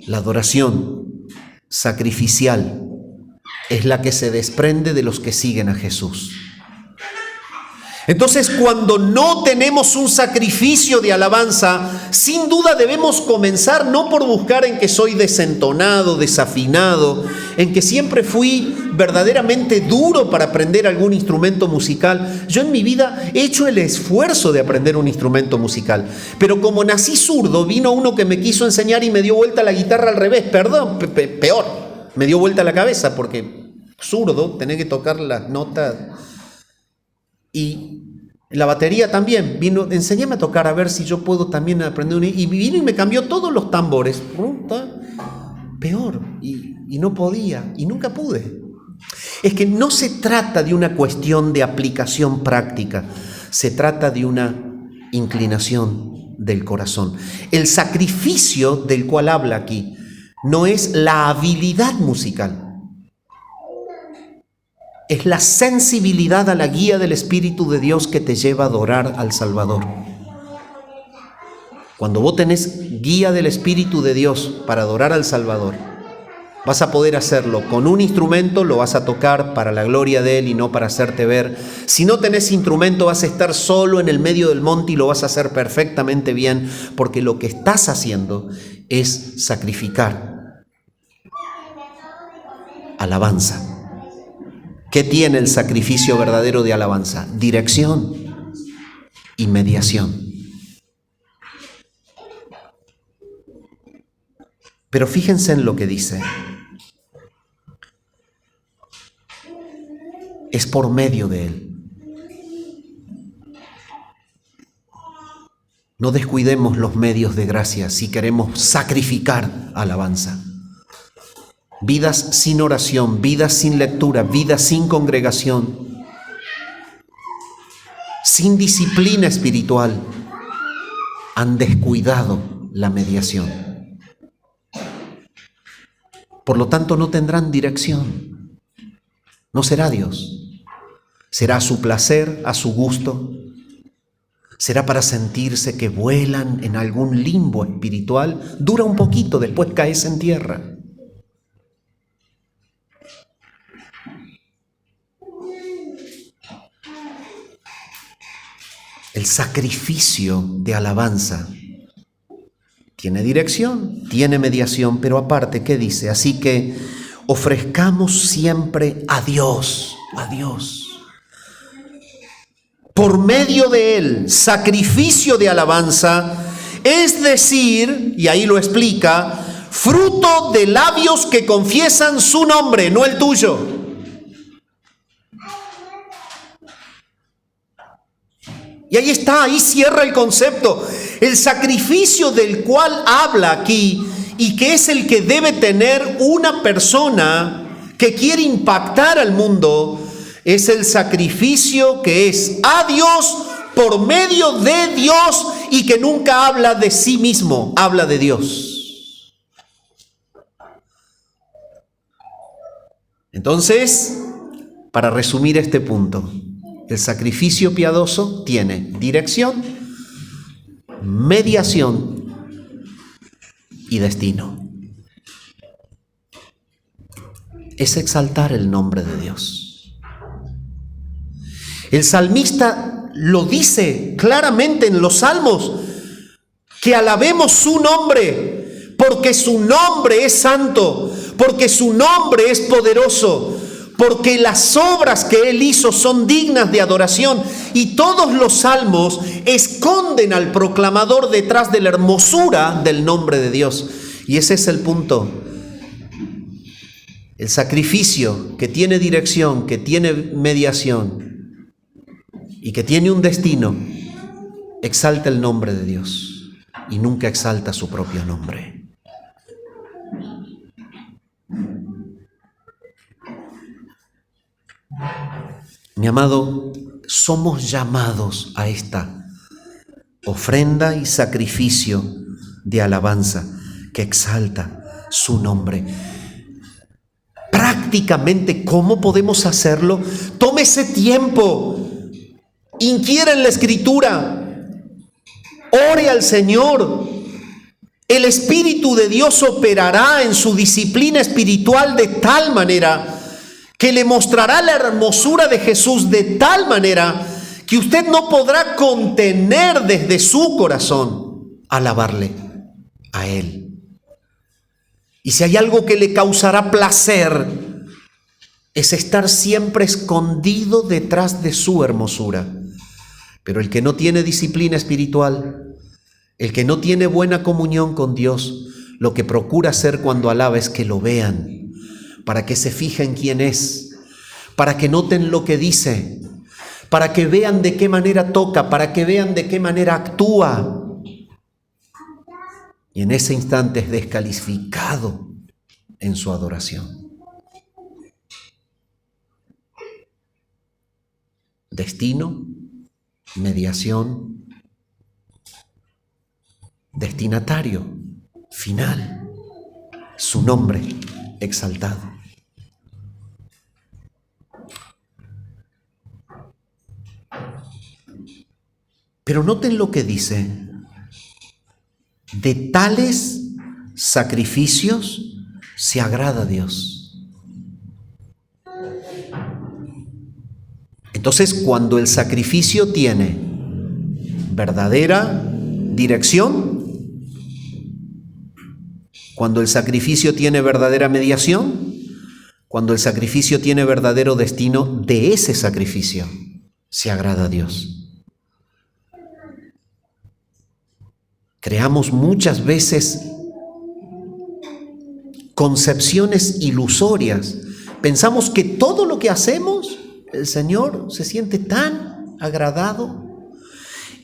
Speaker 1: La adoración sacrificial es la que se desprende de los que siguen a Jesús. Entonces, cuando no tenemos un sacrificio de alabanza, sin duda debemos comenzar no por buscar en que soy desentonado, desafinado, en que siempre fui verdaderamente duro para aprender algún instrumento musical. Yo en mi vida he hecho el esfuerzo de aprender un instrumento musical, pero como nací zurdo, vino uno que me quiso enseñar y me dio vuelta la guitarra al revés, peor, me dio vuelta la cabeza porque zurdo, tenés que tocar las notas. Y la batería también, vino, enséñame a tocar a ver si yo puedo también aprender. Y vino y me cambió todos los tambores. Peor, y no podía, y nunca pude. Es que no se trata de una cuestión de aplicación práctica, se trata de una inclinación del corazón. El sacrificio del cual habla aquí no es la habilidad musical. Es la sensibilidad a la guía del Espíritu de Dios que te lleva a adorar al Salvador. Cuando vos tenés guía del Espíritu de Dios para adorar al Salvador, Vas a poder hacerlo con un instrumento, lo vas a tocar para la gloria de Él y no para hacerte ver. Si no tenés instrumento, vas a estar solo en el medio del monte y lo vas a hacer perfectamente bien, porque lo que estás haciendo es sacrificar alabanza. ¿Qué tiene el sacrificio verdadero de alabanza? Dirección y mediación. Pero fíjense en lo que dice. Es por medio de Él. No descuidemos los medios de gracia si queremos sacrificar alabanza. Vidas sin oración, vidas sin lectura, vidas sin congregación, sin disciplina espiritual, han descuidado la mediación. Por lo tanto, no tendrán dirección. No será Dios. Será a su placer, a su gusto. Será para sentirse que vuelan en algún limbo espiritual. Dura un poquito, después caes en tierra. El sacrificio de alabanza tiene dirección, tiene mediación, pero aparte, ¿qué dice? Así que ofrezcamos siempre a Dios, por medio de Él, sacrificio de alabanza, es decir, y ahí lo explica, fruto de labios que confiesan su nombre, no el tuyo. Y ahí está, ahí cierra el concepto. El sacrificio del cual habla aquí y que es el que debe tener una persona que quiere impactar al mundo, es el sacrificio que es a Dios por medio de Dios y que nunca habla de sí mismo, habla de Dios. Entonces, para resumir este punto, el sacrificio piadoso tiene dirección, mediación y destino. Es exaltar el nombre de Dios. El salmista lo dice claramente en los salmos, que alabemos su nombre, porque su nombre es santo, porque su nombre es poderoso, porque las obras que Él hizo son dignas de adoración. Y todos los salmos esconden al proclamador detrás de la hermosura del nombre de Dios. Y ese es el punto. El sacrificio que tiene dirección, que tiene mediación y que tiene un destino, exalta el nombre de Dios y nunca exalta su propio nombre. Mi amado, somos llamados a esta ofrenda y sacrificio de alabanza que exalta su nombre. Prácticamente, ¿cómo podemos hacerlo? Tómese tiempo, inquiera en la Escritura, ore al Señor. El Espíritu de Dios operará en su disciplina espiritual de tal manera que le mostrará la hermosura de Jesús de tal manera que usted no podrá contener desde su corazón alabarle a Él. Y si hay algo que le causará placer, es estar siempre escondido detrás de su hermosura. Pero el que no tiene disciplina espiritual, el que no tiene buena comunión con Dios, lo que procura hacer cuando alaba es que lo vean, para que se fijen quién es, para que noten lo que dice, para que vean de qué manera toca, para que vean de qué manera actúa. Y en ese instante es descalificado en su adoración. Destino, mediación, destinatario, final, su nombre exaltado. Pero noten lo que dice: de tales sacrificios se agrada a Dios. Entonces, cuando el sacrificio tiene verdadera dirección, cuando el sacrificio tiene verdadera mediación, cuando el sacrificio tiene verdadero destino, de ese sacrificio se agrada a Dios. Creamos muchas veces concepciones ilusorias. Pensamos que todo lo que hacemos, el Señor se siente tan agradado.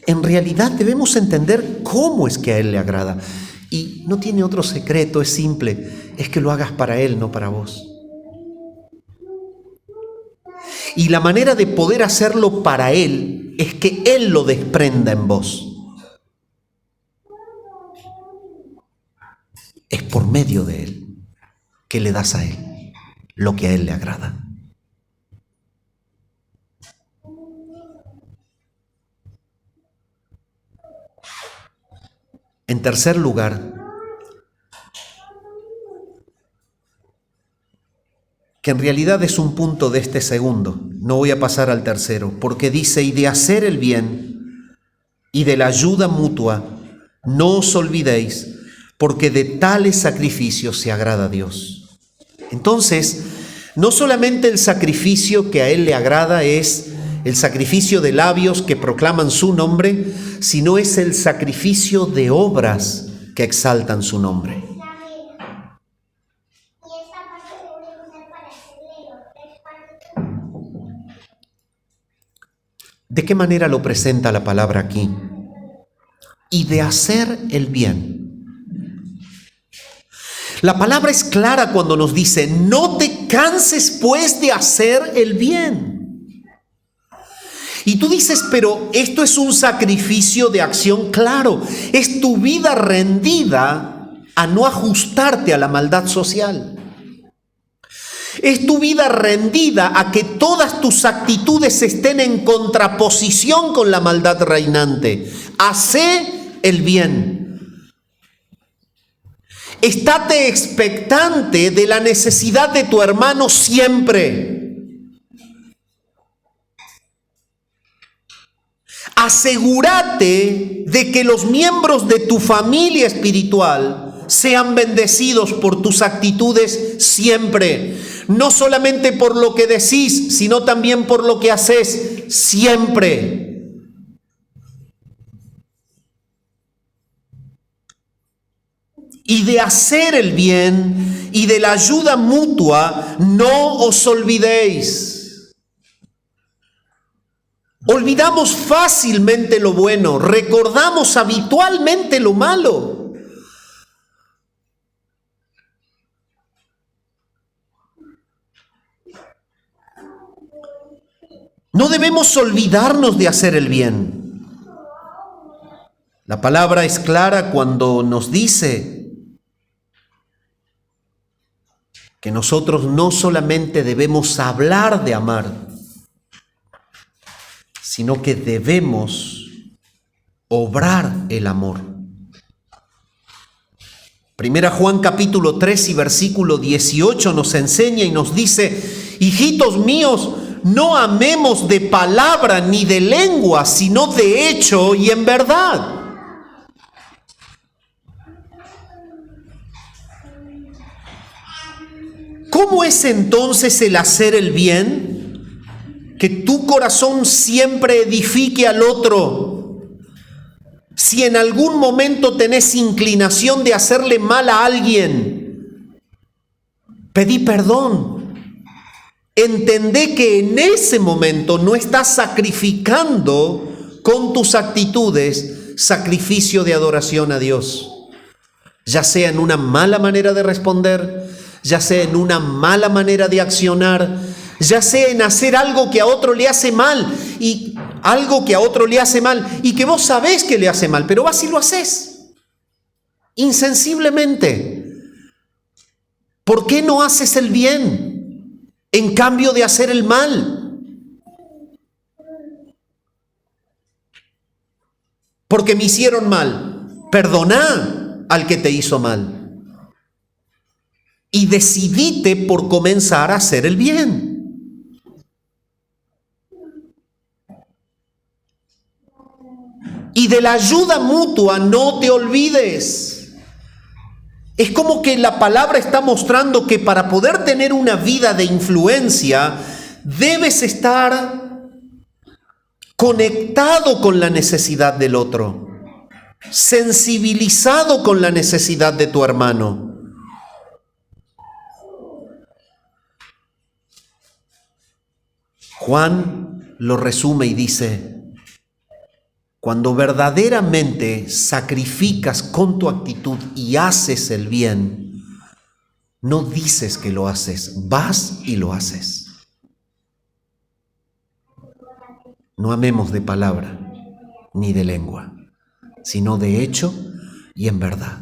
Speaker 1: En realidad debemos entender cómo es que a Él le agrada. Y no tiene otro secreto, es simple, es que lo hagas para Él, no para vos. Y la manera de poder hacerlo para Él es que Él lo desprenda en vos. Es por medio de Él que le das a Él lo que a Él le agrada. En tercer lugar, que en realidad es un punto de este segundo, no voy a pasar al tercero, porque dice, y de hacer el bien y de la ayuda mutua, no os olvidéis, porque de tales sacrificios se agrada a Dios. Entonces, no solamente el sacrificio que a Él le agrada es el sacrificio de labios que proclaman su nombre, sino es el sacrificio de obras que exaltan su nombre. ¿De qué manera lo presenta la palabra aquí? Y de hacer el bien. La palabra es clara cuando nos dice, no te canses pues de hacer el bien. Y tú dices, pero esto es un sacrificio de acción, claro, es tu vida rendida a no ajustarte a la maldad social. Es tu vida rendida a que todas tus actitudes estén en contraposición con la maldad reinante. Hacé el bien. Estate expectante de la necesidad de tu hermano siempre. Asegúrate de que los miembros de tu familia espiritual sean bendecidos por tus actitudes siempre. No solamente por lo que decís, sino también por lo que haces siempre. Y de hacer el bien y de la ayuda mutua, no os olvidéis. Olvidamos fácilmente lo bueno, recordamos habitualmente lo malo. No debemos olvidarnos de hacer el bien. La palabra es clara cuando nos dice que nosotros no solamente debemos hablar de amar, sino que debemos obrar el amor. Primera Juan capítulo 3 y versículo 18 nos enseña y nos dice, hijitos míos, no amemos de palabra ni de lengua, sino de hecho y en verdad. ¿Cómo es entonces el hacer el bien? Que tu corazón siempre edifique al otro. Si en algún momento tenés inclinación de hacerle mal a alguien, pedí perdón. Entendé que en ese momento no estás sacrificando con tus actitudes sacrificio de adoración a Dios. Ya sea en una mala manera de responder, ya sea en una mala manera de accionar, ya sea en hacer algo que a otro le hace mal y que vos sabés que le hace mal, pero vas y lo haces insensiblemente. ¿Por qué no haces el bien en cambio de hacer el mal? Porque me hicieron mal. Perdoná al que te hizo mal. y decidite por comenzar a hacer el bien. Y de la ayuda mutua no te olvides. Es como que la palabra está mostrando que para poder tener una vida de influencia, debes estar conectado con la necesidad del otro, sensibilizado con la necesidad de tu hermano. Juan lo resume y dice: cuando verdaderamente sacrificas con tu actitud y haces el bien, no dices que lo haces, vas y lo haces. No amemos de palabra ni de lengua, sino de hecho y en verdad.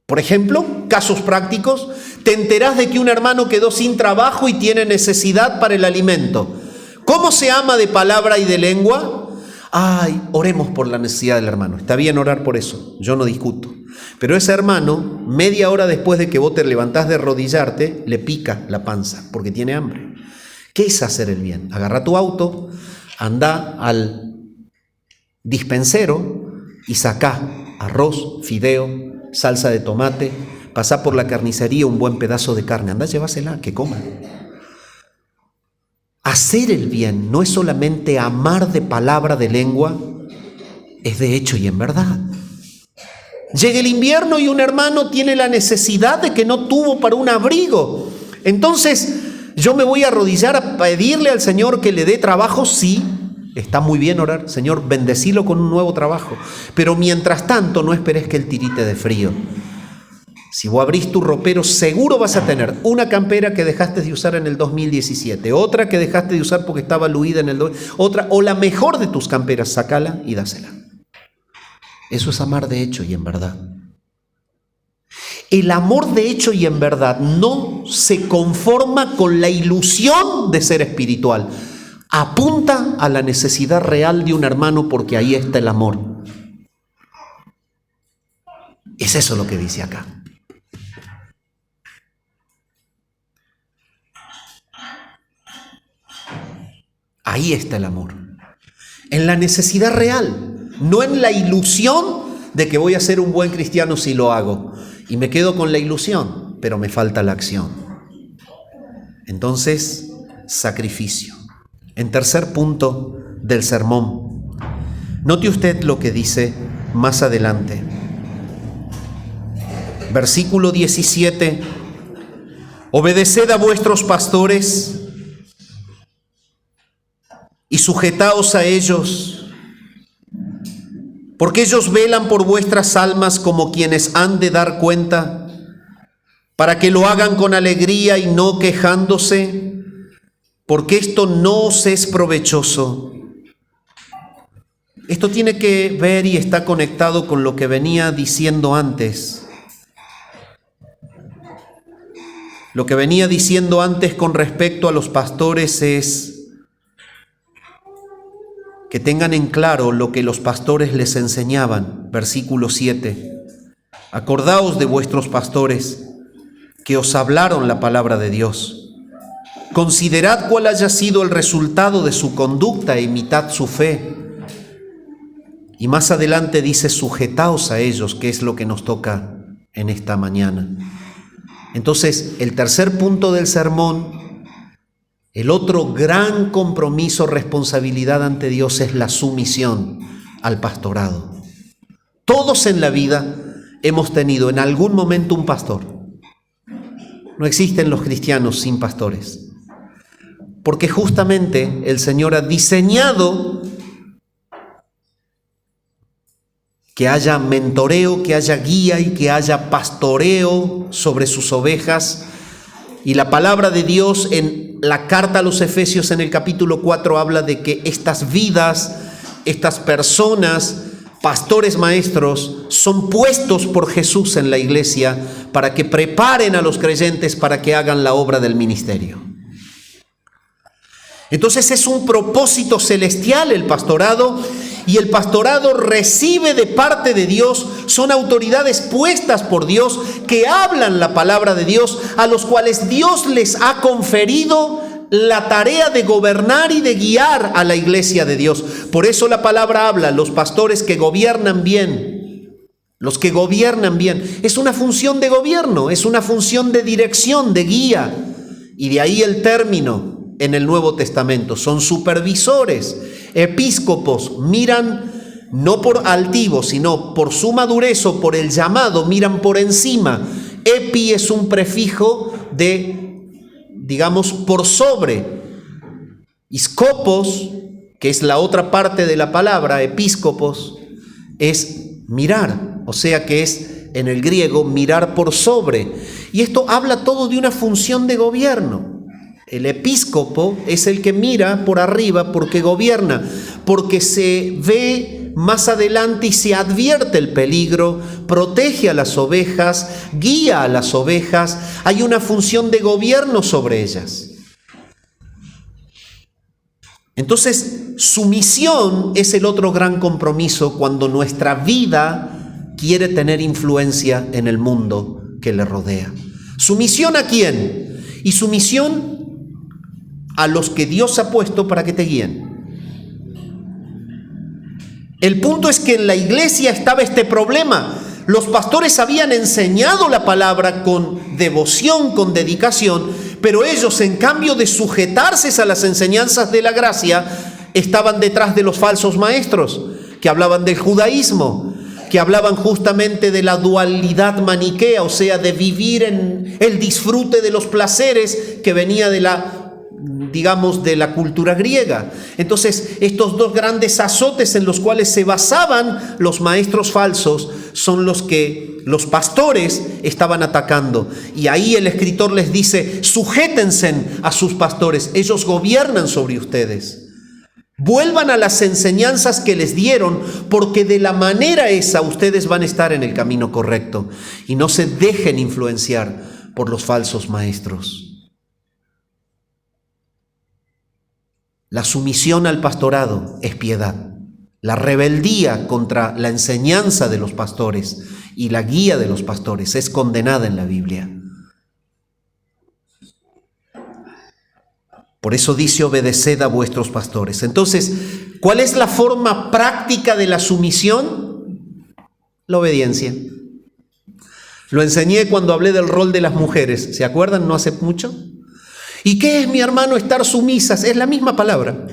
Speaker 1: Por ejemplo, casos prácticos, te enterás de que un hermano quedó sin trabajo y tiene necesidad para el alimento. ¿Cómo se ama de palabra y de lengua? Ay, oremos por la necesidad del hermano. Está bien orar por eso, yo no discuto. Pero ese hermano, media hora después de que vos te levantás de arrodillarte, le pica la panza porque tiene hambre. ¿Qué es hacer el bien? Agarra tu auto, anda al dispensero y sacá arroz, fideo, salsa de tomate, pasá por la carnicería un buen pedazo de carne, andá, llévasela, que coma. Hacer el bien no es solamente amar de palabra, de lengua, es de hecho y en verdad. Llega el invierno y un hermano tiene la necesidad de que no tuvo para un abrigo. Entonces, ¿yo me voy a arrodillar a pedirle al Señor que le dé trabajo? Sí, está muy bien orar. Señor, bendecilo con un nuevo trabajo. Pero mientras tanto, no esperes que Él tirite de frío. Si vos abrís tu ropero, seguro vas a tener una campera que dejaste de usar en el 2017, otra que dejaste de usar porque estaba luida en el... otra, o la mejor de tus camperas, sacala y dásela. Eso es amar de hecho y en verdad. El amor de hecho y en verdad no se conforma con la ilusión de ser espiritual. Apunta a la necesidad real de un hermano porque ahí está el amor. Es eso lo que dice acá. Ahí está el amor. En la necesidad real, no en la ilusión de que voy a ser un buen cristiano si lo hago. Y me quedo con la ilusión, pero me falta la acción. Entonces, sacrificio. En tercer punto del sermón, note usted lo que dice más adelante. Versículo 17. Obedeced a vuestros pastores y sujetaos a ellos, porque ellos velan por vuestras almas como quienes han de dar cuenta, para que lo hagan con alegría y no quejándose, porque esto no os es provechoso. Esto tiene que ver y está conectado con lo que venía diciendo antes. Lo que venía diciendo antes con respecto a los pastores es que tengan en claro lo que los pastores les enseñaban. Versículo 7. Acordaos de vuestros pastores que os hablaron la palabra de Dios. Considerad cuál haya sido el resultado de su conducta e imitad su fe. Y más adelante dice, sujetaos a ellos, que es lo que nos toca en esta mañana. Entonces, el tercer punto del sermón, el otro gran compromiso, responsabilidad ante Dios es la sumisión al pastorado. Todos en la vida hemos tenido en algún momento un pastor. No existen los cristianos sin pastores, porque justamente el Señor ha diseñado que haya mentoreo, que haya guía y que haya pastoreo sobre sus ovejas. Y la palabra de Dios en la carta a los Efesios en el capítulo 4 habla de que estas vidas, estas personas, pastores maestros, son puestos por Jesús en la iglesia para que preparen a los creyentes para que hagan la obra del ministerio. Entonces es un propósito celestial el pastorado Y el pastorado recibe de parte de Dios, son autoridades puestas por Dios que hablan la palabra de Dios, a los cuales Dios les ha conferido la tarea de gobernar y de guiar a la iglesia de Dios. Por eso la palabra habla, los pastores que gobiernan bien, los que gobiernan bien. Es una función de gobierno, es una función de dirección, de guía. Y de ahí el término en el Nuevo Testamento. Son supervisores, episcopos, miran no por altivo, sino por su madurez o por el llamado, miran por encima. Epi es un prefijo de, digamos, por sobre. Iskopos, que es la otra parte de la palabra, episcopos, es mirar, o sea que es en el griego mirar por sobre. Y esto habla todo de una función de gobierno. El episcopo es el que mira por arriba porque gobierna, porque se ve más adelante y se advierte el peligro, protege a las ovejas, guía a las ovejas. Hay una función de gobierno sobre ellas. Entonces, su misión es el otro gran compromiso cuando nuestra vida quiere tener influencia en el mundo que le rodea. ¿Su misión a quién? Y su misión a los que Dios ha puesto para que te guíen. El punto es que en la iglesia estaba este problema. Los pastores habían enseñado la palabra con devoción, con dedicación, pero ellos, en cambio de sujetarse a las enseñanzas de la gracia, estaban detrás de los falsos maestros que hablaban del judaísmo, que hablaban justamente de la dualidad maniquea, o sea, de vivir en el disfrute de los placeres que venía de la cultura griega. Entonces, estos dos grandes azotes en los cuales se basaban los maestros falsos son los que los pastores estaban atacando. Y ahí el escritor les dice: sujétense a sus pastores, ellos gobiernan sobre ustedes. Vuelvan a las enseñanzas que les dieron, porque de la manera esa ustedes van a estar en el camino correcto. Y no se dejen influenciar por los falsos maestros. La sumisión al pastorado es piedad. La rebeldía contra la enseñanza de los pastores y la guía de los pastores es condenada en la Biblia. Por eso dice: obedeced a vuestros pastores. Entonces, ¿cuál es la forma práctica de la sumisión? La obediencia. Lo enseñé cuando hablé del rol de las mujeres. ¿Se acuerdan? No hace mucho. ¿Y qué es, mi hermano, estar sumisas? Es la misma palabra.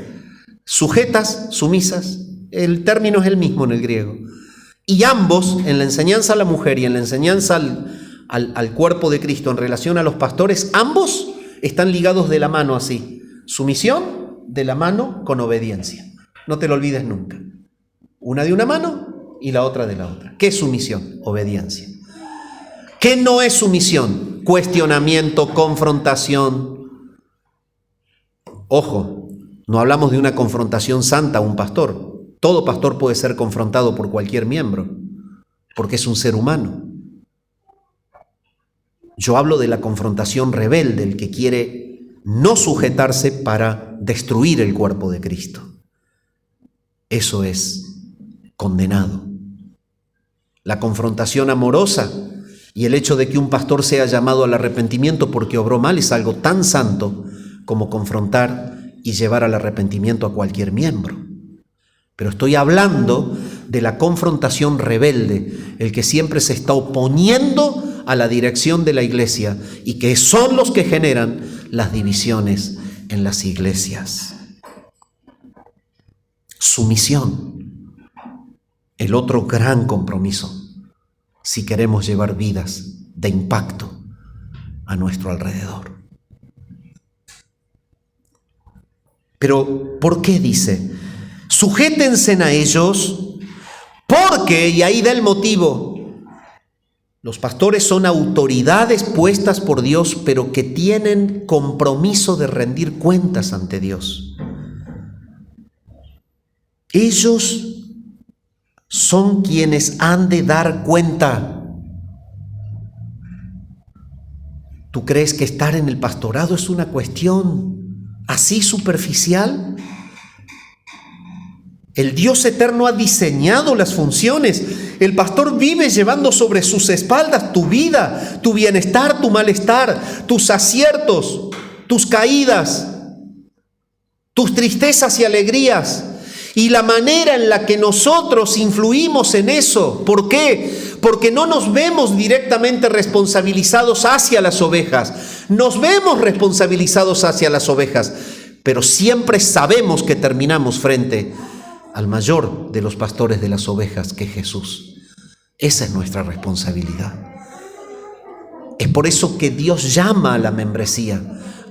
Speaker 1: Sujetas, sumisas. El término es el mismo en el griego. Y ambos, en la enseñanza a la mujer y en la enseñanza al cuerpo de Cristo en relación a los pastores, ambos están ligados de la mano así. Sumisión de la mano con obediencia. No te lo olvides nunca. Una de una mano y la otra de la otra. ¿Qué es sumisión? Obediencia. ¿Qué no es sumisión? Cuestionamiento, confrontación. Ojo, no hablamos de una confrontación santa a un pastor. Todo pastor puede ser confrontado por cualquier miembro, porque es un ser humano. Yo hablo de la confrontación rebelde, el que quiere no sujetarse para destruir el cuerpo de Cristo. Eso es condenado. La confrontación amorosa y el hecho de que un pastor sea llamado al arrepentimiento porque obró mal es algo tan santo como confrontar y llevar al arrepentimiento a cualquier miembro. Pero estoy hablando de la confrontación rebelde, el que siempre se está oponiendo a la dirección de la iglesia y que son los que generan las divisiones en las iglesias. Sumisión, el otro gran compromiso, si queremos llevar vidas de impacto a nuestro alrededor. Pero, ¿por qué dice? Sujétense a ellos, porque, y ahí da el motivo, los pastores son autoridades puestas por Dios, pero que tienen compromiso de rendir cuentas ante Dios. Ellos son quienes han de dar cuenta. ¿Tú crees que estar en el pastorado es una cuestión así superficial? El Dios eterno ha diseñado las funciones. El pastor vive llevando sobre sus espaldas tu vida, tu bienestar, tu malestar, tus aciertos, tus caídas, tus tristezas y alegrías. Y la manera en la que nosotros influimos en eso. ¿Por qué? Porque no nos vemos directamente responsabilizados hacia las ovejas. Nos vemos responsabilizados hacia las ovejas, pero siempre sabemos que terminamos frente al mayor de los pastores de las ovejas, que es Jesús. Esa es nuestra responsabilidad. Es por eso que Dios llama a la membresía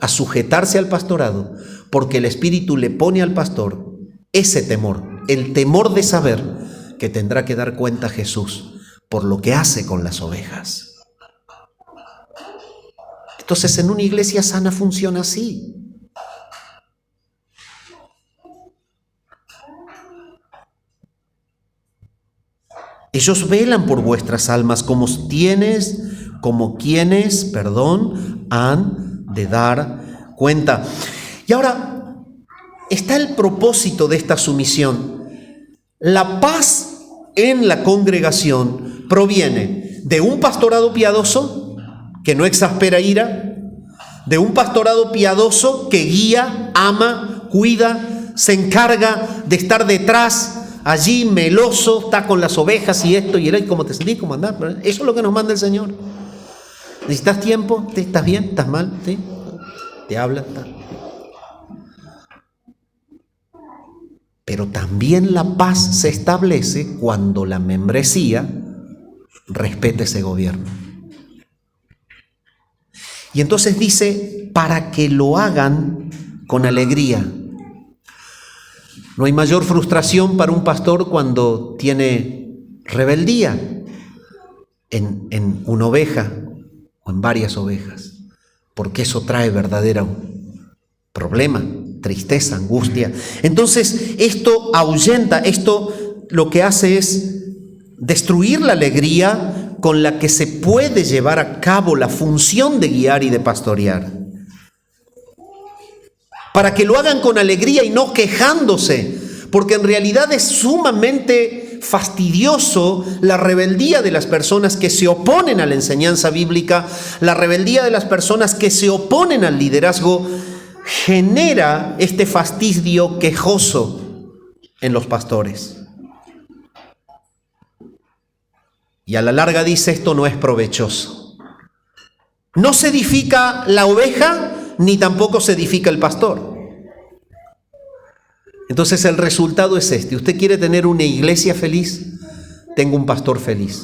Speaker 1: a sujetarse al pastorado, porque el Espíritu le pone al pastor ese temor, el temor de saber que tendrá que dar cuenta a Jesús por lo que hace con las ovejas. Entonces, en una iglesia sana funciona así. Ellos velan por vuestras almas como quienes han de dar cuenta. Y ahora está el propósito de esta sumisión. La paz en la congregación proviene de un pastorado piadoso que no exaspera ira, de un pastorado piadoso que guía, ama, cuida, se encarga de estar detrás, allí meloso, está con las ovejas y esto y el ¿cómo te sentís? ¿Cómo andás? Eso es lo que nos manda el Señor. ¿Necesitas tiempo? ¿Estás bien? ¿Estás mal? ¿Sí? ¿Te habla? Pero también la paz se establece cuando la membresía respete ese gobierno. Y entonces dice, para que lo hagan con alegría. No hay mayor frustración para un pastor cuando tiene rebeldía en una oveja o en varias ovejas, porque eso trae verdadero problema, tristeza, angustia. Entonces esto ahuyenta, esto lo que hace es destruir la alegría con la que se puede llevar a cabo la función de guiar y de pastorear. Para que lo hagan con alegría y no quejándose, porque en realidad es sumamente fastidioso la rebeldía de las personas que se oponen a la enseñanza bíblica, la rebeldía de las personas que se oponen al liderazgo, genera este fastidio quejoso en los pastores. Y a la larga dice, esto no es provechoso. No se edifica la oveja, ni tampoco se edifica el pastor. Entonces el resultado es este. ¿Usted quiere tener una iglesia feliz? Tenga un pastor feliz.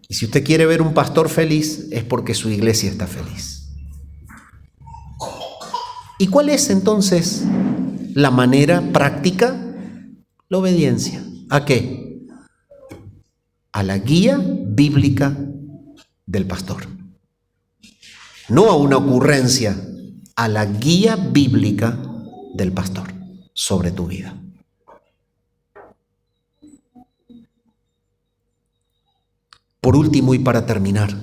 Speaker 1: Y si usted quiere ver un pastor feliz, es porque su iglesia está feliz. ¿Y cuál es entonces la manera práctica? La obediencia. ¿A qué? A la guía bíblica del pastor. No a una ocurrencia, a la guía bíblica del pastor sobre tu vida. Por último y para terminar,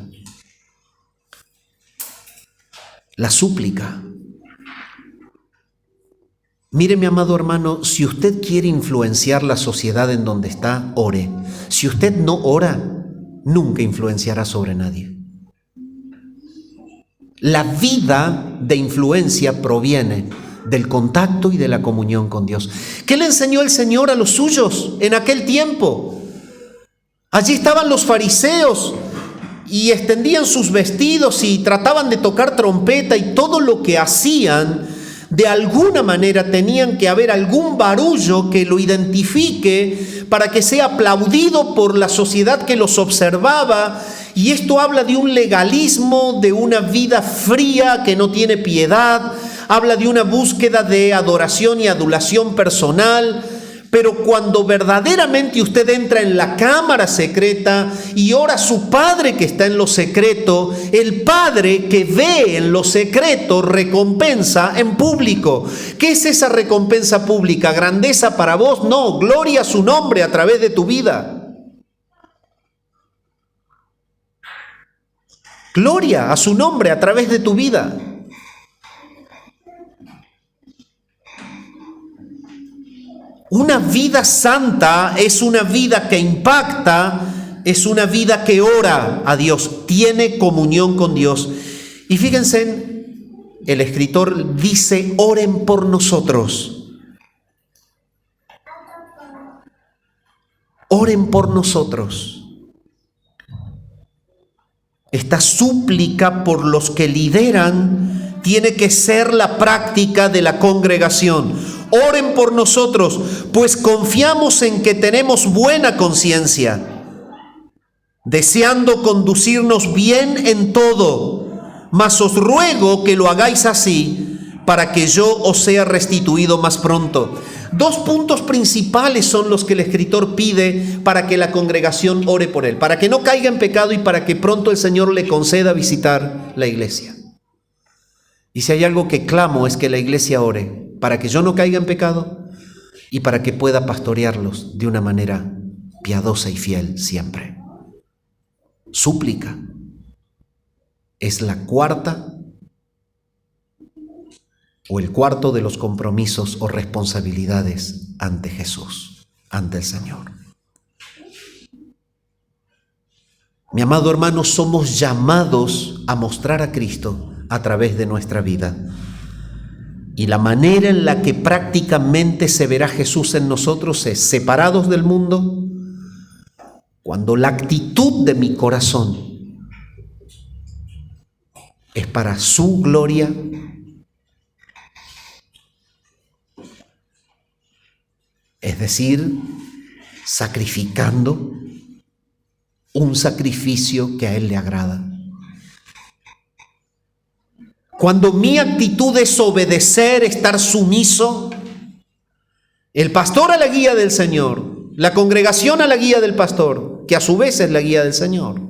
Speaker 1: la súplica. Mire, mi amado hermano, si usted quiere influenciar la sociedad en donde está, ore. Si usted no ora, nunca influenciará sobre nadie. La vida de influencia proviene del contacto y de la comunión con Dios. ¿Qué le enseñó el Señor a los suyos en aquel tiempo? Allí estaban los fariseos y extendían sus vestidos y trataban de tocar trompeta, y todo lo que hacían, de alguna manera tenían que haber algún barullo que lo identifique para que sea aplaudido por la sociedad que los observaba. Y esto habla de un legalismo, de una vida fría que no tiene piedad, habla de una búsqueda de adoración y adulación personal. Pero cuando verdaderamente usted entra en la cámara secreta y ora a su Padre que está en lo secreto, el Padre que ve en lo secreto recompensa en público. ¿Qué es esa recompensa pública? ¿Grandeza para vos? No, gloria a su nombre a través de tu vida. Gloria a su nombre a través de tu vida. Una vida santa es una vida que impacta, es una vida que ora a Dios, tiene comunión con Dios. Y fíjense, el escritor dice, oren por nosotros. Oren por nosotros. Esta súplica por los que lideran tiene que ser la práctica de la congregación. Oren por nosotros, pues confiamos en que tenemos buena conciencia, deseando conducirnos bien en todo. Mas os ruego que lo hagáis así, para que yo os sea restituido más pronto. Dos puntos principales son los que el escritor pide para que la congregación ore por él, para que no caiga en pecado y para que pronto el Señor le conceda visitar la iglesia. Y si hay algo que clamo es que la iglesia ore para que yo no caiga en pecado y para que pueda pastorearlos de una manera piadosa y fiel siempre. Súplica es la cuarta o el cuarto de los compromisos o responsabilidades ante Jesús, ante el Señor. Mi amado hermano, somos llamados a mostrar a Cristo a través de nuestra vida. Y la manera en la que prácticamente se verá Jesús en nosotros es separados del mundo, cuando la actitud de mi corazón es para su gloria, es decir, sacrificando un sacrificio que a Él le agrada. Cuando mi actitud es obedecer, estar sumiso, el pastor a la guía del Señor, la congregación a la guía del pastor, que a su vez es la guía del Señor.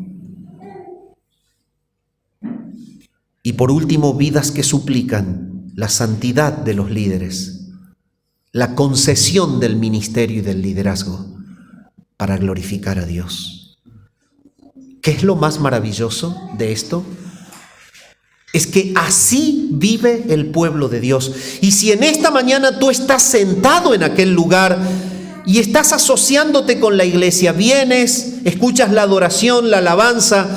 Speaker 1: Y por último, vidas que suplican la santidad de los líderes, la concesión del ministerio y del liderazgo para glorificar a Dios. ¿Qué es lo más maravilloso de esto? Es que así vive el pueblo de Dios. Y si en esta mañana tú estás sentado en aquel lugar y estás asociándote con la iglesia, vienes, escuchas la adoración, la alabanza,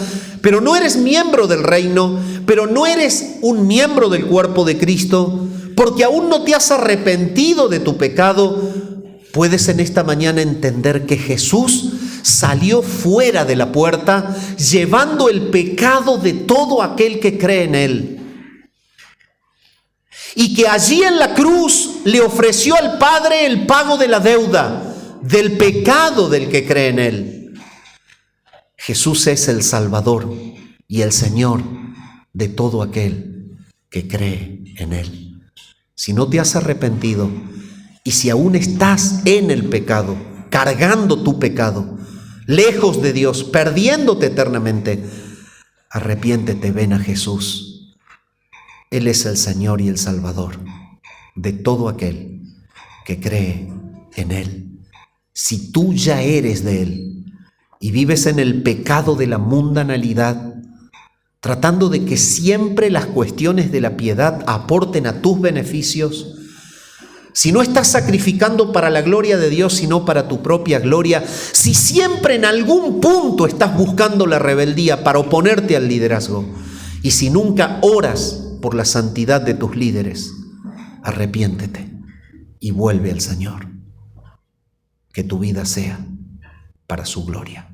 Speaker 1: pero no eres miembro del reino, pero no eres un miembro del cuerpo de Cristo, porque aún no te has arrepentido de tu pecado, puedes en esta mañana entender que Jesús salió fuera de la puerta llevando el pecado de todo aquel que cree en Él. Y que allí en la cruz le ofreció al Padre el pago de la deuda, del pecado del que cree en Él. Jesús es el Salvador y el Señor de todo aquel que cree en Él. Si no te has arrepentido y si aún estás en el pecado, cargando tu pecado, lejos de Dios, perdiéndote eternamente, arrepiéntete, ven a Jesús. Él es el Señor y el Salvador de todo aquel que cree en Él. Si tú ya eres de Él y vives en el pecado de la mundanalidad, tratando de que siempre las cuestiones de la piedad aporten a tus beneficios, si no estás sacrificando para la gloria de Dios, sino para tu propia gloria, si siempre en algún punto estás buscando la rebeldía para oponerte al liderazgo, y si nunca oras por la santidad de tus líderes, arrepiéntete y vuelve al Señor. Que tu vida sea para su gloria.